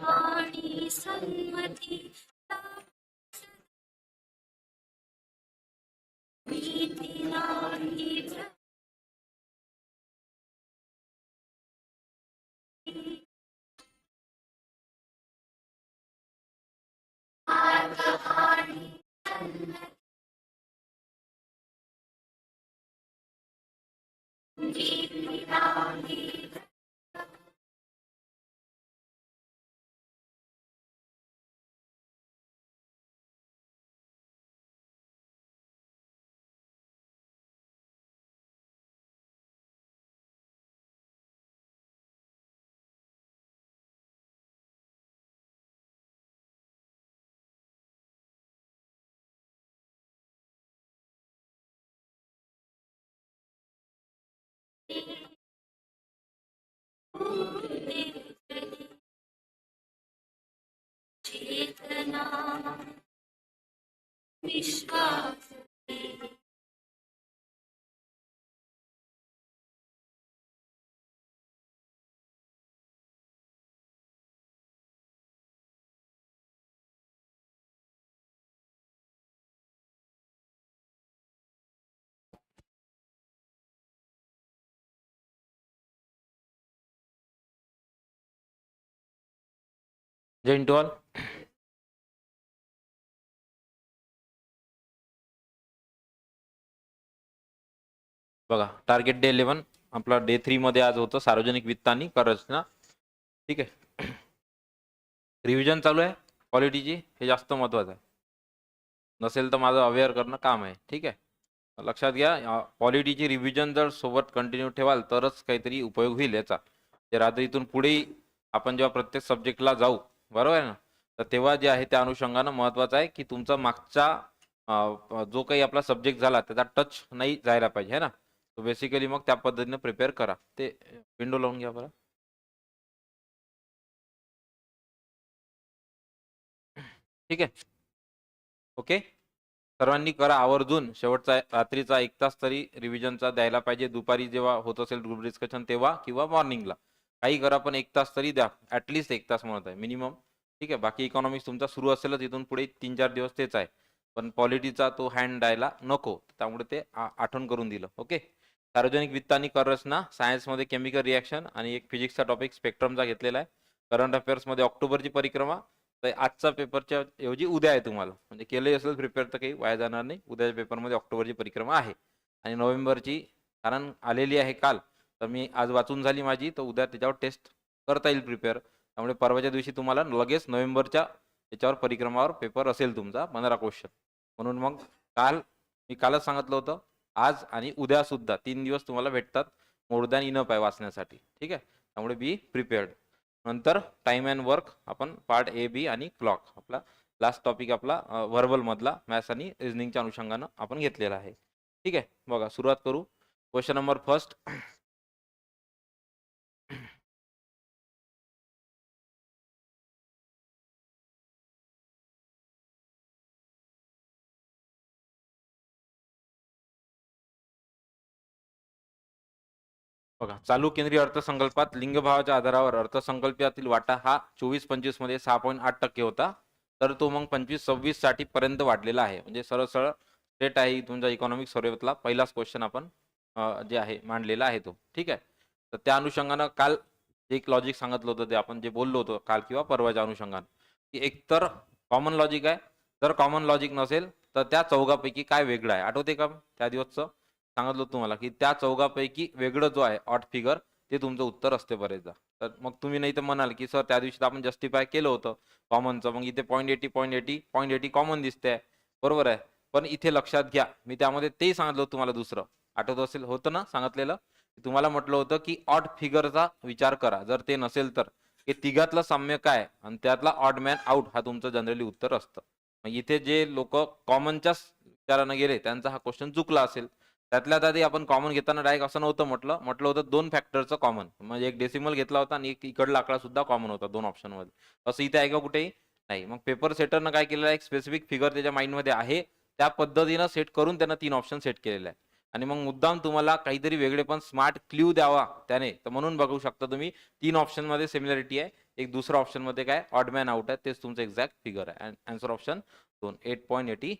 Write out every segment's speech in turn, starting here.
वाणी सन्मती भीती नाही वाणी भीती नाही चेतना विश्वास जैन टू ऑल. बघा टार्गेट डे 11 आपला डे 3 मध्ये आज होतं सार्वजनिक वित्त आणि कर रचना. ठीक आहे. रिव्हिजन चालू आहे क्वालिटीची, हे जास्त महत्त्वाचं आहे. नसेल तर माझं अवेअर करणं काम आहे. ठीक आहे. लक्षात घ्या क्वालिटीची रिव्हिजन जर सोबत कंटिन्यू ठेवाल तरच काहीतरी उपयोग होईल याचा. जर आता इथून पुढे आपण जेव्हा प्रत्येक सब्जेक्टला जाऊ बरोबर आहे ना, तर तेव्हा जे आहे त्या अनुषंगानं महत्त्वाचं आहे की तुमचा मागचा जो काही आपला सब्जेक्ट झाला त्याचा टच नाही जायला पाहिजे है ना. तो बेसिकली मग त्या पद्धतीने प्रिपेअर करा. ते विंडो लावून घ्या बरं. ठीक आहे. ओके. सर्वांनी करा आवर्जून. शेवटचा रात्रीचा 1 तास तरी रिव्हिजनचा द्यायला पाहिजे. दुपारी जेव्हा होत असेल ग्रुप डिस्कशन तेव्हा किंवा मॉर्निंगला काही करा, पण 1 तास तरी द्या. ॲटलिस्ट 1 तास म्हणत आहे मिनिमम. ठीक आहे. बाकी इकॉनॉमिक्स तुमचा सुरू असेलच इथून पुढे 3-4 दिवस तेच आहे, पण पॉलिटीचा तो हँड द्यायला नको, त्यामुळे ते आठवण करून दिलं. ओके. सार्वजनिक वित्त आणि कर रचना सायन्समध्ये केमिकल रिॲक्शन आणि एक फिजिक्सचा टॉपिक स्पेक्ट्रमचा घेतलेला आहे. करंट अफेअर्समध्ये ऑक्टोबरची परिक्रमा. तर आजचा पेपरच्या ऐवजी उद्या आहे तुम्हाला, म्हणजे केलंही असेल प्रिपेअर तर काही वाया जाणार नाही. उद्याच्या पेपरमध्ये ऑक्टोबरची परिक्रमा आहे आणि नोव्हेंबरची कारण आलेली आहे काल, तर मी आज वाचून झाली माझी, तर उद्या त्याच्यावर टेस्ट करता येईल प्रिपेअर. त्यामुळे परवाच्या दिवशी तुम्हाला लगेच नोव्हेंबरच्या याच्यावर परिक्रमावर पेपर असेल तुमचा 15 क्वेश्चन. म्हणून मग मी कालच सांगितलं होतं, आज आणि उद्या सुद्धा 3 दिवस तुम्हाला भेटतात मोर दॅन इनफ आहे वाचण्यासाठी. ठीक आहे. त्यामुळे बी प्रिपेअर्ड. नंतर टाइम अँड वर्क आपण पार्ट ए बी आणि क्लॉक आपला लास्ट टॉपिक आपला व्हर्बल मधला मॅथ्स आणि रिझनिंगच्या अनुषंगानं आपण घेतलेला आहे. ठीक आहे. बघा सुरुवात करू. Question number first. बघा चालू केंद्रीय अर्थसंकल्पात लिंगभावाच्या आधारावर अर्थसंकल्पातील वाटा हा 24-25 मध्ये 6.8% होता, तर तो मग 25-26 साठी पर्यंत वाढलेला आहे. म्हणजे सरळ सरळ स्टेट आहे तुमचा इकॉनॉमिक सर्वेतला पहिलाच क्वेश्चन आपण जे आहे मांडलेला आहे तो. ठीक आहे. तर त्या अनुषंगानं काल एक लॉजिक सांगितलं होतं, ते आपण जे बोललो होतो काल किंवा परवाच्या अनुषंगानं, की एकतर कॉमन लॉजिक आहे, जर कॉमन लॉजिक नसेल तर त्या चौघापैकी काय वेगळं आहे आठवते का त्या दिवसचं सांगितलं तुम्हाला, की त्या चौघापैकी वेगळं जो आहे ऑड फिगर ते तुमचं उत्तर असते बरेचदा. तर मग तुम्ही नाही तर म्हणाल की सर त्या दिवशी आपण जस्टिफाय केलं होतं कॉमनचं, मग इथे 0.80 कॉमन दिसते बरोबर आहे. पण इथे लक्षात घ्या मी त्यामध्ये तेही सांगितलं होतं तुम्हाला दुसरं, आठवत असेल होतं ना सांगितलेलं, तुम्हाला म्हटलं होतं की ऑड फिगरचा विचार करा, जर ते नसेल तर हे तिघातलं साम्य काय आणि त्यातला ऑड मॅन आउट हा तुमचं जनरली उत्तर असतं. मग इथे जे लोक कॉमनच्याच विचारानं गेले त्यांचा हा क्वेश्चन चुकला असेल. त्यातल्या त्यात आपण कॉमन घेताना डायरेक्ट असं नव्हतं म्हटलं होतं 2 फॅक्टरचं कॉमन, म्हणजे एक डेसिमल घेतला होता आणि एक इकडला आकडा सुद्धा कॉमन होता 2 ऑप्शनमध्ये. असं इथे आहे का कुठेही नाही. मग पेपर सेटरनं काय केलेलं आहे, एक स्पेसिफिक फिगर त्याच्या माइंडमध्ये आहे त्या पद्धतीनं सेट करून त्यांना 3 ऑप्शन सेट केलेले आहे आणि मग मुद्दाम तुम्हाला काहीतरी वेगळे पण स्मार्ट क्ल्यू द्यावा त्याने, तर म्हणून बघू शकता तुम्ही 3 ऑप्शनमध्ये सिमिलरिटी आहे. एक दुसरा ऑप्शन मध्ये काय ऑड मॅन आउट आहे, तेच तुमचं एक्झॅक्ट फिगर आहे. Answer option 2 8.86.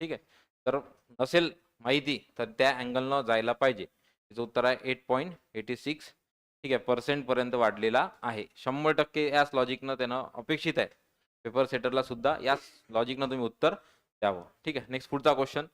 ठीक आहे. तर नसेल माहिती तर त्या अँगलनं जायला पाहिजे. त्याचं उत्तर आहे 8.86. ठीक आहे, पर्सेंट पर्यंत वाढलेला आहे. 100% याच लॉजिकनं त्यानं अपेक्षित आहे पेपर सेटरला सुद्धा याच लॉजिकनं तुम्ही उत्तर द्यावं. ठीक आहे. नेक्स्ट पुढचा क्वेश्चन,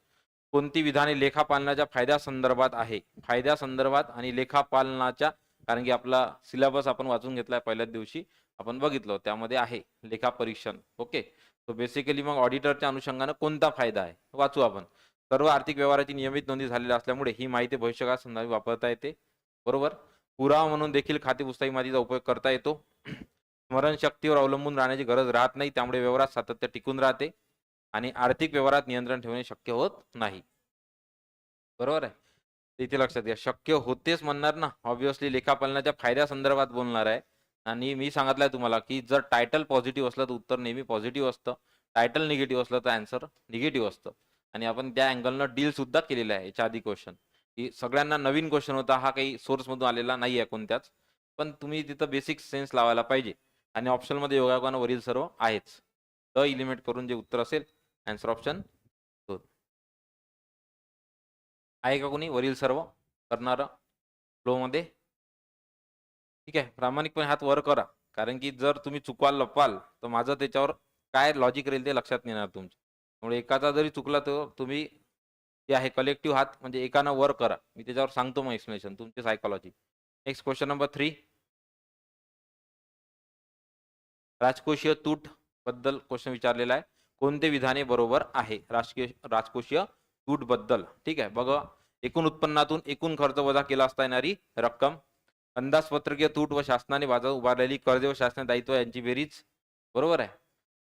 कोणती विधाने लेखापालनाच्या फायद्यासंदर्भात आहे? फायद्यासंदर्भात आणि लेखापालनाच्या, कारण की आपला सिलेबस आपण वाचून घेतलाय पहिल्याच दिवशी आपण बघितलं, त्यामध्ये आहे लेखापरीक्षण. ओके, तो बेसिकली मग ऑडिटरच्या अनुषंगानं कोणता फायदा आहे वाचू आपण. सर्व आर्थिक व्यवहाराची नियमित नोंदी झालेली असल्यामुळे ही माहिती भविष्यकाळात संदर्भात वापरता येते. बरोबर. पुरावा म्हणून देखील खाते पुस्तकी माहितीचा उपयोग करता येतो. स्मरणशक्तीवर अवलंबून राहण्याची गरज राहत नाही, त्यामुळे व्यवहारात सातत्य टिकून राहते आणि आर्थिक व्यवहारात नियंत्रण ठेवणे शक्य होत नाही. बरोबर आहे. तर इथे लक्षात घ्या, शक्य होतेच म्हणणार ना, ऑब्विसली लेखापालनाच्या फायद्यासंदर्भात बोलणार आहे. आणि मी सांगितलंय तुम्हाला की जर टायटल पॉझिटिव्ह असलं तर उत्तर नेहमी पॉझिटिव्ह असतं, टायटल निगेटिव्ह असलं तर आन्सर निगेटिव्ह असतं. आणि आपण त्या अँगलनं डील सुद्धा केलेलं आहे याच्या आधी क्वेश्चन, की सगळ्यांना नवीन क्वेश्चन होता, हा काही सोर्समधून आलेला नाही आहे कोणत्याच, पण तुम्ही तिथं बेसिक सेन्स लावायला पाहिजे. आणि ऑप्शनमध्ये योगायोगानं वरील सर्व आहेच. द इलिमेंट करून जे उत्तर असेल आन्सर ऑप्शन 2. आहे का कोणी वरील सर्व करणारं फ्लोमध्ये? ठीक आहे, प्रामाणिकपणे हात वर करा, कारण की जर तुम्ही चुकवाल लपवाल तर माझं त्याच्यावर काय लॉजिक राहील ते लक्षात नाही येणार तुमच्या. त्यामुळे एकाचा जरी चुकला तर तुम्ही जे आहे कलेक्टिव्ह हात म्हणजे एकानं वर करा. मी त्याच्यावर सांगतो मग एक्सप्लेनेशन तुमची सायकॉलॉजी. नेक्स्ट क्वेश्चन नंबर 3, राजकोषीय तूट बद्दल क्वेश्चन विचारलेला आहे. कोणते विधाने बरोबर आहे राजकोषीय तूट बद्दल? ठीक आहे, बघा, एकूण उत्पन्नातून एकूण खर्च वजा केला असता येणारी रक्कम, अंदाजपत्रकीय तूट व शासनाने बाजार उभारलेली कर्जे व शासनाचे दायित्व यांची बेरीज. बरोबर आहे.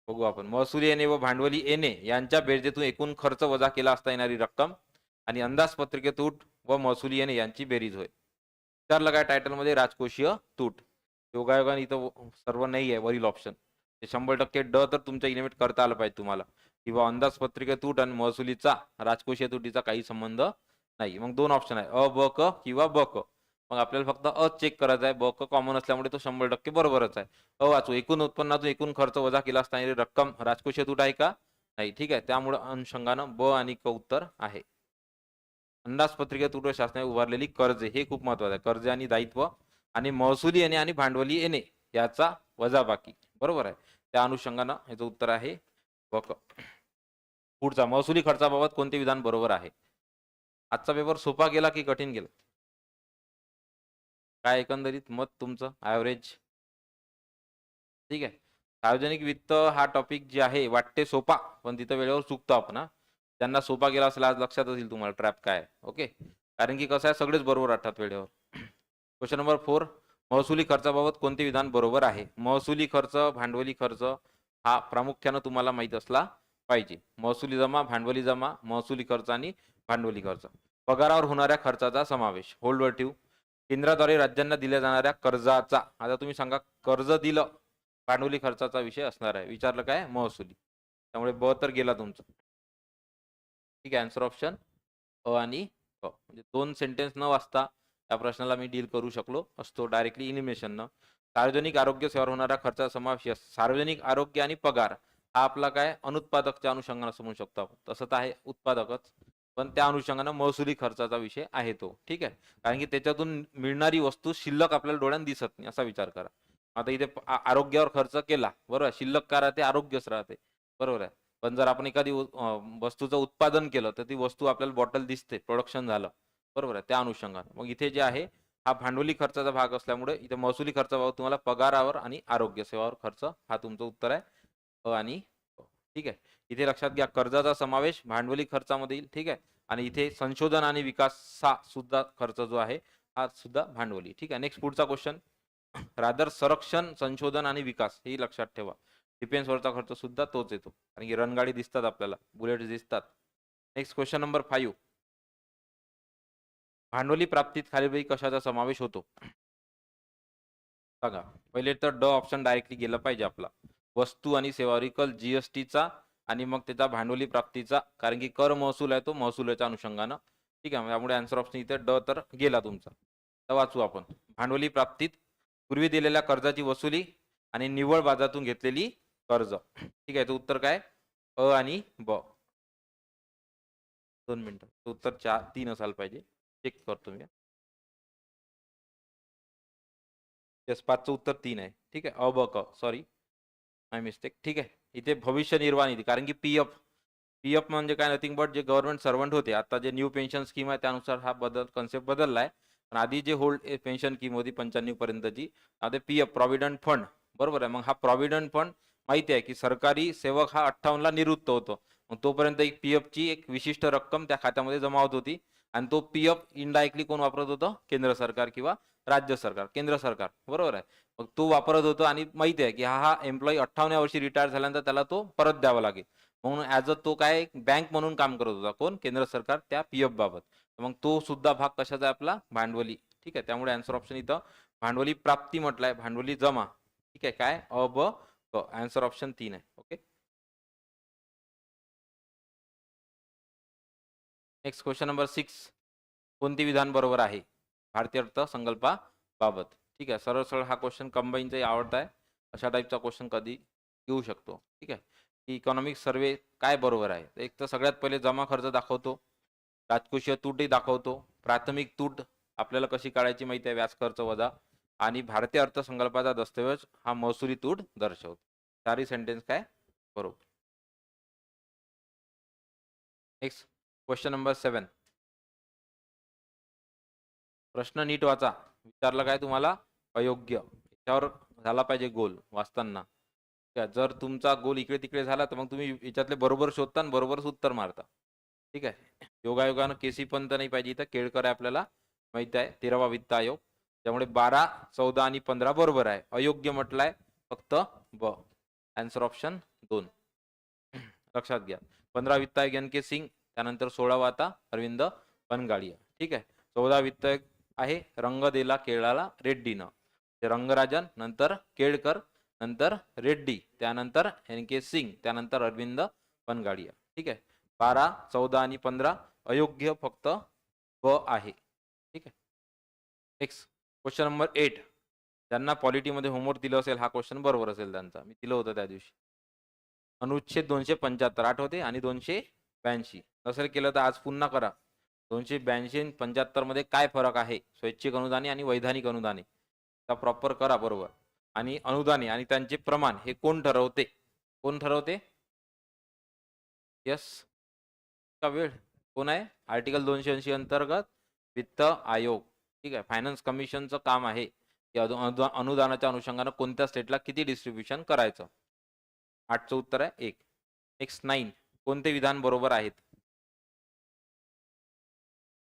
बघू आपण, महसुली येणे व भांडवली येणे यांच्या बेरजेतून एकूण खर्च वजा केला असता येणारी रक्कम आणि अंदाजपत्रकीय तूट व महसुली येणे यांची बेरीज होय. विचारलं काय टायटल मध्ये? राजकोषीय तूट. योगायोगाने इथं सर्व नाही आहे वरील ऑप्शन. 100% ड तर तुमच्या इलिमिट करता आलं पाहिजे तुम्हाला, किंवा अंदाजपत्रिका तूट आणि महसुलीचा राजकोषीय तुटीचा काही संबंध नाही. मग 2 ऑप्शन आहे, अ ब क किंवा ब क. मग आपल्याला फक्त अ चेक करायचा आहे, ब क कॉमन असल्यामुळे तो 100% बरोबरच आहे. अ वाचू, एकूण उत्पन्नातून एकूण खर्च वजा केला असणारी रक्कम राजकोषीय तूट आहे का? नाही. ठीक आहे, त्यामुळे अनुषंगानं ब आणि क उत्तर आहे. अंदाजपत्रिका तूट व शासनाने उभारलेली कर्जे, हे खूप महत्वाचं आहे. कर्जे आणि दायित्व आणि महसुली येणे आणि भांडवली येणे याचा वजाबाकी. बरोबर आहे. त्या अनुषंगानं याचं उत्तर आहे ब क. पुढचा, महसुली खर्चाबाबत कोणते विधान बरोबर आहे? आजचा पेपर सोपा गेला की कठीण गेला? काय एकंदरीत मत तुमचं ॲव्हरेज? ठीक आहे. सार्वजनिक वित्त हा टॉपिक जे आहे वाटते सोपा, पण तिथं वेळेवर चुकतो आपण. त्यांना सोपा गेला असेल आज लक्षात येईल तुम्हाला ट्रॅप काय. ओके, कारण की कसं आहे, सगळेच बरोबर वाटतात वेळेवर. क्वेश्चन नंबर 4, महसुली खर्चाबाबत कोणते विधान बरोबर आहे? महसुली खर्च, भांडवली खर्च हा प्रामुख्यानं तुम्हाला माहित असला पाहिजे. महसुली जमा, भांडवली जमा, महसुली खर्च आणि भांडवली खर्च. पगारावर होणाऱ्या खर्चाचा समावेश. होल्डवर ठेवू. केंद्राद्वारे राज्यांना दिल्या जाणाऱ्या कर्जाचा, आता तुम्ही सांगा कर्ज दिलं, भांडवली खर्चाचा विषय असणार आहे. विचारलं काय? महसुली. त्यामुळे ब तर गेला तुमचा. ठीक आहे, आन्सर ऑप्शन अ आणि क. म्हणजे 2 सेंटेन्स न वाचता या प्रश्नाला मी डील करू शकलो असतो डायरेक्टली इलिमिनेशननं. सार्वजनिक आरोग्य सेवावर होणारा खर्चाचा समावेश. सार्वजनिक आरोग्य आणि पगार हा आपला काय अनुत्पादकच्या अनुषंगाने समजू शकतो आपण. तसं तर आहे उत्पादकच, पण त्या अनुषंगाने महसुली खर्चाचा विषय आहे तो. ठीक आहे, कारण की त्याच्यातून मिळणारी वस्तू शिल्लक आपल्याला डोळ्यात दिसत नाही, असा विचार करा. आता इथे आरोग्यावर खर्च केला, बरोबर, शिल्लक काय राहते? आरोग्यच राहते. बरोबर आहे. पण जर आपण एखादी वस्तूचं उत्पादन केलं तर ती वस्तू आपल्याला बॉटल दिसते, प्रोडक्शन झालं. बरोबर आहे, त्या अनुषंगाने. मग इथे जे आहे हा भांडवली खर्चाचा भाग असल्यामुळे इथे महसुली खर्चाबाबत तुम्हाला पगारावर आणि आरोग्य सेवावर खर्च हा तुमचं उत्तर आहे, अ आणि क. ठीक आहे, इथे लक्षात घ्या कर्जाचा समावेश भांडवली खर्चामध्ये येईल. ठीक आहे, आणि इथे संशोधन आणि विकासा सुद्धा खर्च जो आहे हा सुद्धा भांडवली. ठीक आहे. नेक्स्ट पुढचा क्वेश्चन, रादर संरक्षण, संशोधन आणि विकास हे लक्षात ठेवा. डिफेन्सवरचा खर्च सुद्धा तोच येतो, कारण की रणगाडी दिसतात आपल्याला, बुलेट्स दिसतात. नेक्स्ट क्वेश्चन नंबर 5, भांडवली प्राप्तीत खालीलपैकी कशाचा समावेश होतो? बघा, पहिले तर ड ऑप्शन डायरेक्टली गेलं पाहिजे आपला. वस्तू आणि सेवावरील कर जीएसटीचा आणि मग त्याचा भांडवली प्राप्तीचा, कारण की कर महसूल आहे तो महसुलाच्या अनुषंगानं. ठीक आहे, त्यामुळे आन्सर ऑप्शन इथे ड तर गेला तुमचा. तर वाचू आपण, भांडवली प्राप्तीत पूर्वी दिलेल्या कर्जाची वसुली आणि निव्वळ व्याजातून घेतलेली कर्ज. ठीक आहे, तर उत्तर काय अ आणि ब. 2 मिनिटं, उत्तर 3 असायला पाहिजे. चेक करतो मी. येस, 5चं उत्तर 3 आहे. ठीक आहे, अ ब क, सॉरी माय मिस्टेक. ठीक आहे, इथे भविष्य निर्वाह निधी, कारण की पीएफ पीएफ म्हणजे काय, नथिंग बट जे गव्हर्नमेंट सर्वंट होते, आता जे न्यू पेन्शन स्कीम आहे त्यानुसार हा कन्सेप्ट बदलला आहे. पण आधी जे होल्ड पेन्शन स्कीम होती 95 पर्यंतची, आता पीएफ प्रॉव्हिडंट फंड, बरोबर आहे. मग हा प्रॉव्हिडंट फंड माहिती आहे की सरकारी सेवक हा 58 ला निवृत्त होतो, मग तोपर्यंत एक पीएफची एक विशिष्ट रक्कम त्या खात्यामध्ये जमा होत होती. आणि तो पीएफ इनडायरेक्टली कोण वापरत होतं, केंद्र सरकार किंवा राज्य सरकार, केंद्र सरकार, बरोबर आहे. मग तो वापरत होतो आणि माहिती आहे की हा एम्प्लॉई 58व्या वर्षी रिटायर झाल्यानंतर त्याला तो परत द्यावा लागेल. म्हणून ॲज अ तो काय बँक म्हणून काम करत होता, कोण, केंद्र सरकार, त्या पीएफ बाबत. मग तो सुद्धा भाग कशाचा आहे आपला, भांडवली. ठीक आहे, त्यामुळे आन्सर ऑप्शन इथं भांडवली प्राप्ती म्हटलंय, भांडवली जमा. ठीक आहे, काय अ ब क, आन्सर ऑप्शन 3 आहे. Okay, next question number 6. कोणते विधान बरोबर आहे भारतीय अर्थसंकल्पाबाबत? ठीक आहे, सरळ सरळ हा क्वेश्चन कंबाईनचाही आवडता आहे. अशा टाईपचा क्वेश्चन कधी येऊ शकतो. ठीक आहे, की इकॉनॉमिक सर्वे काय बरोबर आहे. एक तर सगळ्यात पहिले जमा खर्च दाखवतो, राजकोषीय तूटही दाखवतो, प्राथमिक तूट आपल्याला कशी काढायची माहिती आहे, व्याज खर्च वजा, आणि भारतीय अर्थसंकल्पाचा दस्तऐवज हा महसुली तूट दर्शवतो. चारही सेंटेन्स काय बरोबर. Next question number 7. प्रश्न नीट वाचा. विचारलं काय तुम्हाला, अयोग्य, याच्यावर झाला पाहिजे गोल वाचताना. जर तुमचा गोल इकडे तिकडे झाला तर मग तुम्ही याच्यातले बरोबर शोधता आणि बरोबरच उत्तर मारता. ठीक आहे, योगायोगानं केसी पंत नाही पाहिजे इथं, केळकर आहे आपल्याला माहित आहे, 13वा वित्त आयोग. त्यामुळे 12, 14 आणि 15 बरोबर आहे. अयोग्य म्हटलंय फक्त ब, आन्सर ऑप्शन 2. लक्षात घ्या. 15 वित्त आयोग एन के सिंग, त्यानंतर 16वा आता अरविंद पनगाडिया. ठीक आहे, 14 वित्त आयोग आहे रंगदेला केळाला रेड्डीनं, ते रंगराजन, नंतर केळकर, नंतर रेड्डी, त्यानंतर एन के सिंग, त्यानंतर अरविंद पनगाडिया. ठीक आहे, 12, 14 आणि 15 अयोग्य फक्त ब आहे. ठीक आहे, नेक्स्ट क्वेश्चन नंबर 8. ज्यांना पॉलिटीमध्ये होमवर्क दिलं असेल हा क्वेश्चन बरोबर असेल त्यांचा, मी दिलं होतं त्या दिवशी. अनुच्छेद 275 आठवते आणि 282 नसेल केलं तर आज पुन्हा करा. 282 आणि 75 मध्ये काय फरक आहे, स्वैच्छिक अनुदाने आणि वैधानिक अनुदाने, त्या प्रॉपर करा बरोबर. आणि अनुदाने आणि त्यांचे प्रमाण हे कोण ठरवते, कोण ठरवते, यस का वेळ, कोण आहे, आर्टिकल 280 अंतर्गत वित्त आयोग. ठीक आहे, फायनान्स कमिशनचं काम आहे की अनुदानाच्या अनुषंगाने कोणत्या स्टेटला किती डिस्ट्रीब्युशन करायचं. 8चं उत्तर आहे 1. नेक्स्ट 9. कोणते विधान बरोबर आहेत,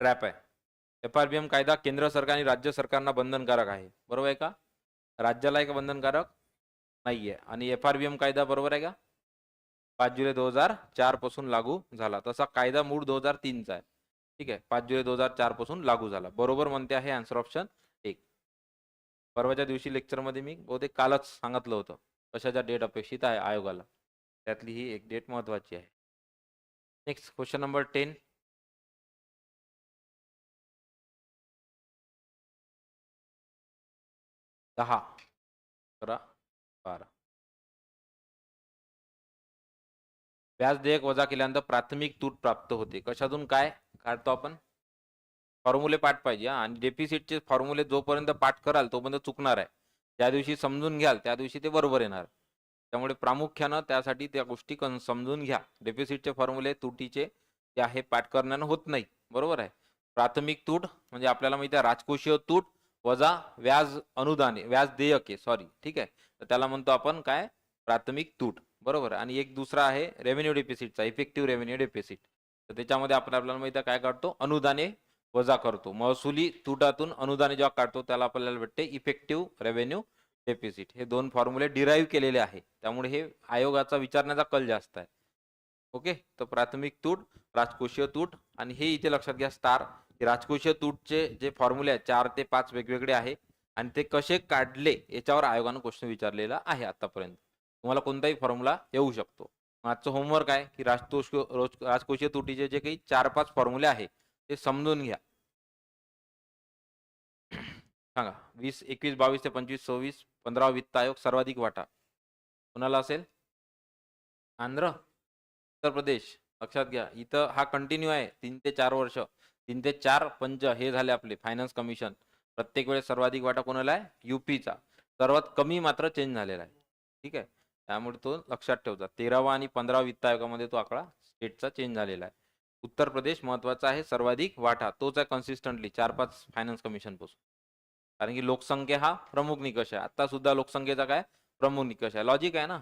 ट्रॅप आहे. एफआरबीएम कायदा केंद्र सरकार आणि राज्य सरकारना बंधनकारक आहे, बरोबर आहे का, राज्याला आहे का बंधनकारक नाहीये. आणि एफआरबीएम कायदा बरोबर आहे का 5 जुलै 2004 पासून लागू झाला, तसा कायदा मूळ 2003चा आहे. ठीक आहे, 5 जुलै 2004 पासून लागू झाला, बरोबर म्हणते आहे आन्सर ऑप्शन 1. परवाच्या दिवशी लेक्चरमध्ये मी बहुतेक कालच सांगितलं होतं कशाच्या डेट अपेक्षित आहे आयोगाला, त्यातली ही एक डेट महत्वाची आहे. Next question number 10. 10, 11, 12. व्याज देयक वजा केल्यानंतर प्राथमिक तूट प्राप्त होते, कशातून काय काढतो आपण, फॉर्म्युले पाठ पाहिजे. आणि डेफिसिटचे फॉर्म्युले जोपर्यंत पाठ कराल तोपर्यंत चुकणार आहे, ज्या दिवशी समजून घ्याल त्या दिवशी ते बरोबर येणार. त्यामुळे प्रामुख्यानं त्यासाठी त्या गोष्टी समजून घ्या. डेफिसिटचे फॉर्म्युले तुटीचे जे आहे पाठ करण्यानं होत नाही, बरोबर आहे. प्राथमिक तूट म्हणजे आपल्याला माहिती आहे राजकोषीय तूट वजा व्याज अनुदाने, व्याज देयके, सॉरी. ठीक आहे, तर त्याला म्हणतो आपण काय, प्राथमिक तूट, बरोबर. आणि एक दुसरा आहे रेव्हेन्यू डेफिसिटचा, इफेक्टिव्ह रेव्हेन्यू डेफिसिट. तर त्याच्यामध्ये आपल्याला माहिती आहे काय काढतो, अनुदाने वजा करतो, महसुली तुटातून अनुदाने जेव्हा काढतो त्याला आपल्याला भेटते इफेक्टिव्ह रेव्हेन्यू डेफिसिट. हे दोन फॉर्म्युले डिराईव्ह केलेले आहे, त्यामुळे हे आयोगाचा विचारण्याचा कल जास्त आहे. ओके, तर प्राथमिक तूट, राजकोषीय तूट, आणि हे इथे लक्षात घ्या स्टार, राजकोषीय तूटचे जे फॉर्म्युले आहेत 4 ते 5 वेगवेगळे आहे आणि ते कसे काढले याच्यावर आयोगानं क्वेश्चन विचारलेला आहे आतापर्यंत. तुम्हाला कोणताही फॉर्म्युला येऊ शकतो. आजचं होमवर्क आहे की राजकोषीय तुटीचे जे काही 4-5 फॉर्म्युले आहे ते समजून घ्या. सांगा 20 21 22 ते 25 26 15 वित्त आयोग सर्वाधिक वाटा कोणाला असेल? आंध्र, उत्तर प्रदेश. लक्षात घ्या इथं हा कंटिन्यू आहे 3 ते 4 वर्ष. 3 ते 4 पंच हे झाले आपले फायनान्स कमिशन. प्रत्येक वेळेस सर्वाधिक वाटा कोणाला आहे? युपीचा. सर्वात कमी मात्र चेंज झालेला आहे. ठीक आहे. त्यामुळे तो लक्षात ठेवता. 13वा आणि 15वा वित्त आयोगामध्ये तो आकडा स्टेटचा चेंज झालेला आहे. उत्तर प्रदेश महत्वाचा आहे सर्वाधिक वाटा तोच आहे कन्सिस्टंटली 4-5 फायनान्स कमिशन पासून. कारण की लोकसंख्या हा प्रमुख निकष आहे. आता सुद्धा लोकसंख्येचा काय प्रमुख निकष आहे. लॉजिक आहे ना.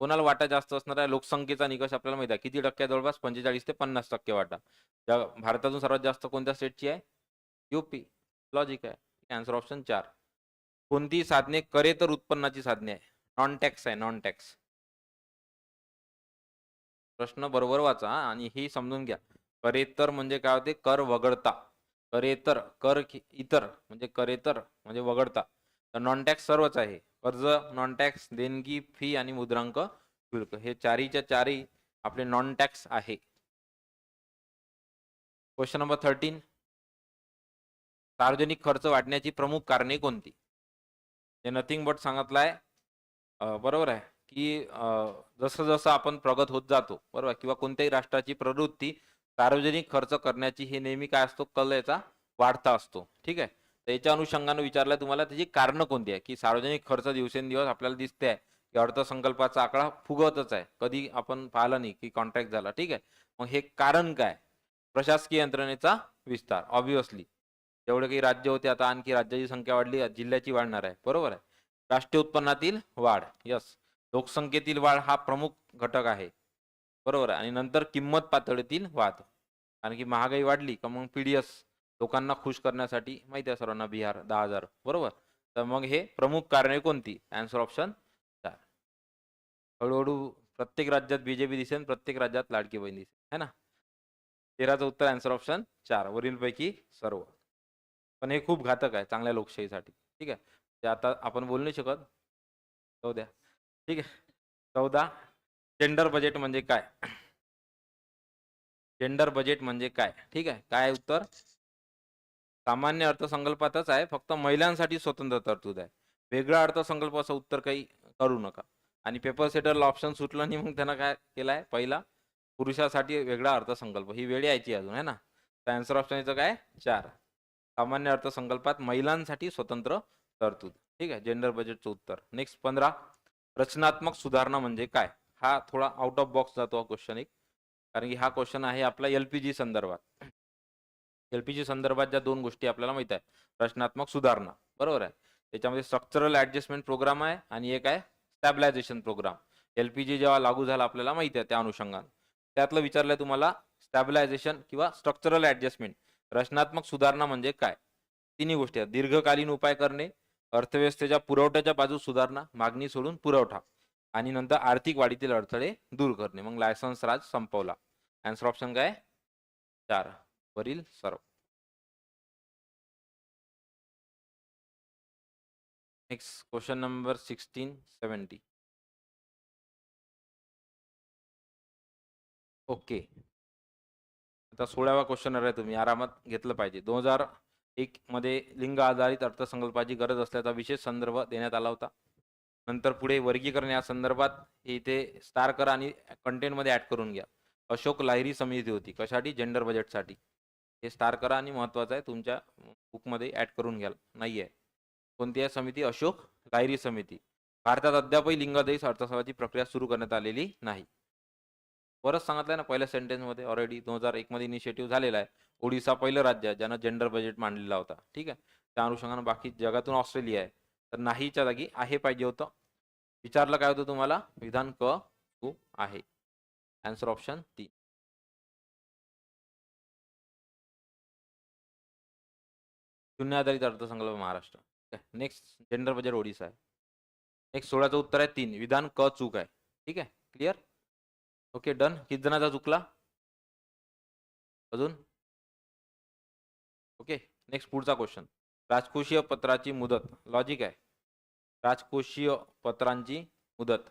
कोणाला वाटा जास्त असणार आहे? लोकसंख्येचा निकष आपल्याला माहिती आहे. किती टक्के? जवळपास 45 ते 50% वाटा. भारतातून सर्वात जास्त कोणत्या स्टेटची आहे? युपी. लॉजिक आहे. Answer option 4. कोणती साधने करेतर उत्पन्नाची साधने आहे? नॉन टॅक्स आहे, नॉन टॅक्स. प्रश्न बरोबर वाचा आणि हे समजून घ्या. करेतर म्हणजे काय होते? कर वगळता. करेतर इतर म्हणजे करेतर म्हणजे वगळता. तर नॉन टॅक्स सर्वच आहे. कर्ज नॉन टॅक्स, देणगी, फी आणि मुद्रांक शुल्क हे चारीच्या चारी आपले नॉन टॅक्स आहे. Question number 13. सार्वजनिक खर्च वाढण्याची प्रमुख कारणे कोणती? हे नथिंग बट सांगितलंय. बरोबर आहे की जसं जसं आपण प्रगत होत जातो बरोबर किंवा कोणत्याही राष्ट्राची प्रवृत्ती सार्वजनिक खर्च करण्याची हे नेहमी काय असतो? कल याचा वाढता असतो. ठीक आहे. तर याच्या अनुषंगाने विचारलं तुम्हाला त्याची कारण कोणती आहे की सार्वजनिक खर्च दिवसेंदिवस आपल्याला दिसते आहे की अर्थसंकल्पाचा आकडा फुगवतच आहे. कधी आपण पाहिलं नाही की कॉन्ट्रॅक्ट झाला. ठीक आहे. मग हे कारण काय? प्रशासकीय यंत्रणेचा विस्तार ऑब्विसली. जेवढे काही राज्य होते आता आणखी राज्याची संख्या वाढली, जिल्ह्याची वाढणार आहे. बरोबर आहे. राष्ट्रीय उत्पन्नातील वाढ, यस. लोकसंख्येतील वाढ हा प्रमुख घटक आहे. बरोबर आहे. आणि नंतर किंमत पातळीतील वाढ. कारण की महागाई वाढली का मग पीडीएस लोकांना खुश करण्यासाठी माहिती आहे सर्वांना बिहार 10,000 बरोबर. तर मग हे प्रमुख कारणे कोणती? Answer option 4. हळूहळू प्रत्येक राज्यात बीजेपी दिसेल, प्रत्येक राज्यात लाडकी बहीण दिसेल है ना. 13चं उत्तर आन्सर ऑप्शन 4 वरीलपैकी सर्व. पण हे खूप घातक आहे चांगल्या लोकशाहीसाठी. ठीक आहे. ते आता आपण बोलू नाही शकत. जाऊ द्या. ठीक आहे. 14. जेंडर बजेट म्हणजे काय? जेंडर बजेट म्हणजे काय? ठीक आहे. काय उत्तर? सामान्य अर्थसंकल्पातच आहे फक्त महिलांसाठी स्वतंत्र तरतूद आहे. वेगळा अर्थसंकल्प असं उत्तर काही करू नका. आणि पेपर सेटरला ऑप्शन सुटलं नाही मग त्यानं काय केलाय? पहिला पुरुषासाठी वेगळा अर्थसंकल्प ही वेळ यायची अजून है ना. तर आन्सर ऑप्शन याचं काय? 4. सामान्य अर्थसंकल्पात महिलांसाठी स्वतंत्र तरतूद. ठीक आहे. जेंडर बजेटचं उत्तर. नेक्स्ट 15. रचनात्मक सुधारणा म्हणजे काय? हा थोडा आउट ऑफ बॉक्स जातो हा क्वेश्चन एक. कारण की हा क्वेश्चन आहे आपला एलपीजी संदर्भात. एलपीजी संदर्भात ज्या दोन गोष्टी आपल्याला माहित आहे. रचनात्मक सुधारणा बरोबर आहे. त्याच्यामध्ये स्ट्रक्चरल ऍडजस्टमेंट प्रोग्राम आहे आणि एक आहे स्टॅबिलायझेशन प्रोग्राम. एलपीजी जेव्हा लागू झाला आपल्याला माहिती आहे त्या अनुषंगाने. त्यातलं विचारलंय तुम्हाला स्टॅबिलायझेशन किंवा स्ट्रक्चरल ऍडजस्टमेंट. रचनात्मक सुधारणा म्हणजे काय? तिन्ही गोष्टी आहेत. दीर्घकालीन उपाय करणे, अर्थव्यवस्थेच्या पुरवठ्याच्या बाजूस सुधारणा, मागणी सोडून पुरवठा आणि नंतर आर्थिक वाढीतील अडथळे दूर करणे. मग लायसन्स राज संपवला. आन्सर ऑप्शन काय? 4 वरील सर्व. Next question number 16, 70. ओके. आता 16वा क्वेश्चन आहे तुम्ही आरामात घेतलं पाहिजे. 2001 मध्ये लिंग आधारित अर्थसंकल्पाची गरज असल्याचा विशेष संदर्भ देण्यात आला होता. नंतर पुढे वर्गीकरण या संदर्भात इथे स्टार करा आणि कंटेंटमध्ये ऍड करून घ्या. अशोक लाहिरी समिती होती. कशासाठी? जेंडर बजेटसाठी. हे स्टार करा आणि महत्वाचं आहे तुमच्या बुकमध्ये ऍड करून घ्या. नाही आहे. कोणती आहे समिती? अशोक लाहिरी समिती. भारतात अद्यापही लिंगाधारित अर्थसंकल्पाची प्रक्रिया सुरू करण्यात आलेली नाही. बरंच सांगितलंय ना पहिल्या सेंटेन्समध्ये ऑलरेडी 2001 मध्ये इनिशिएटिव्ह झालेला आहे. ओडिसा पहिलं राज्य आहे ज्यानं जेंडर बजेट मांडलेला होता. ठीक आहे. त्या अनुषंगाने बाकी जगातून ऑस्ट्रेलिया आहे. तर नाहीच्या जागी आहे पाहिजे होतं. विचारलं काय होतं तुम्हाला? विधान क टू आहे. Answer option 3. शून्य आधारित अर्थसंकल्प Maharashtra. Next gender budget Odisha आहे. नेक्स्ट 16चं उत्तर आहे 3. विधान क चूक आहे. ठीक आहे. क्लिअर? Okay done. किती जणांचा चुकला? अजून? ओके. नेक्स्ट पुढचा क्वेश्चन. राजकोषीय पत्राची मुदत. लॉजिक आहे. राजकोषीय पत्रांची मुदत.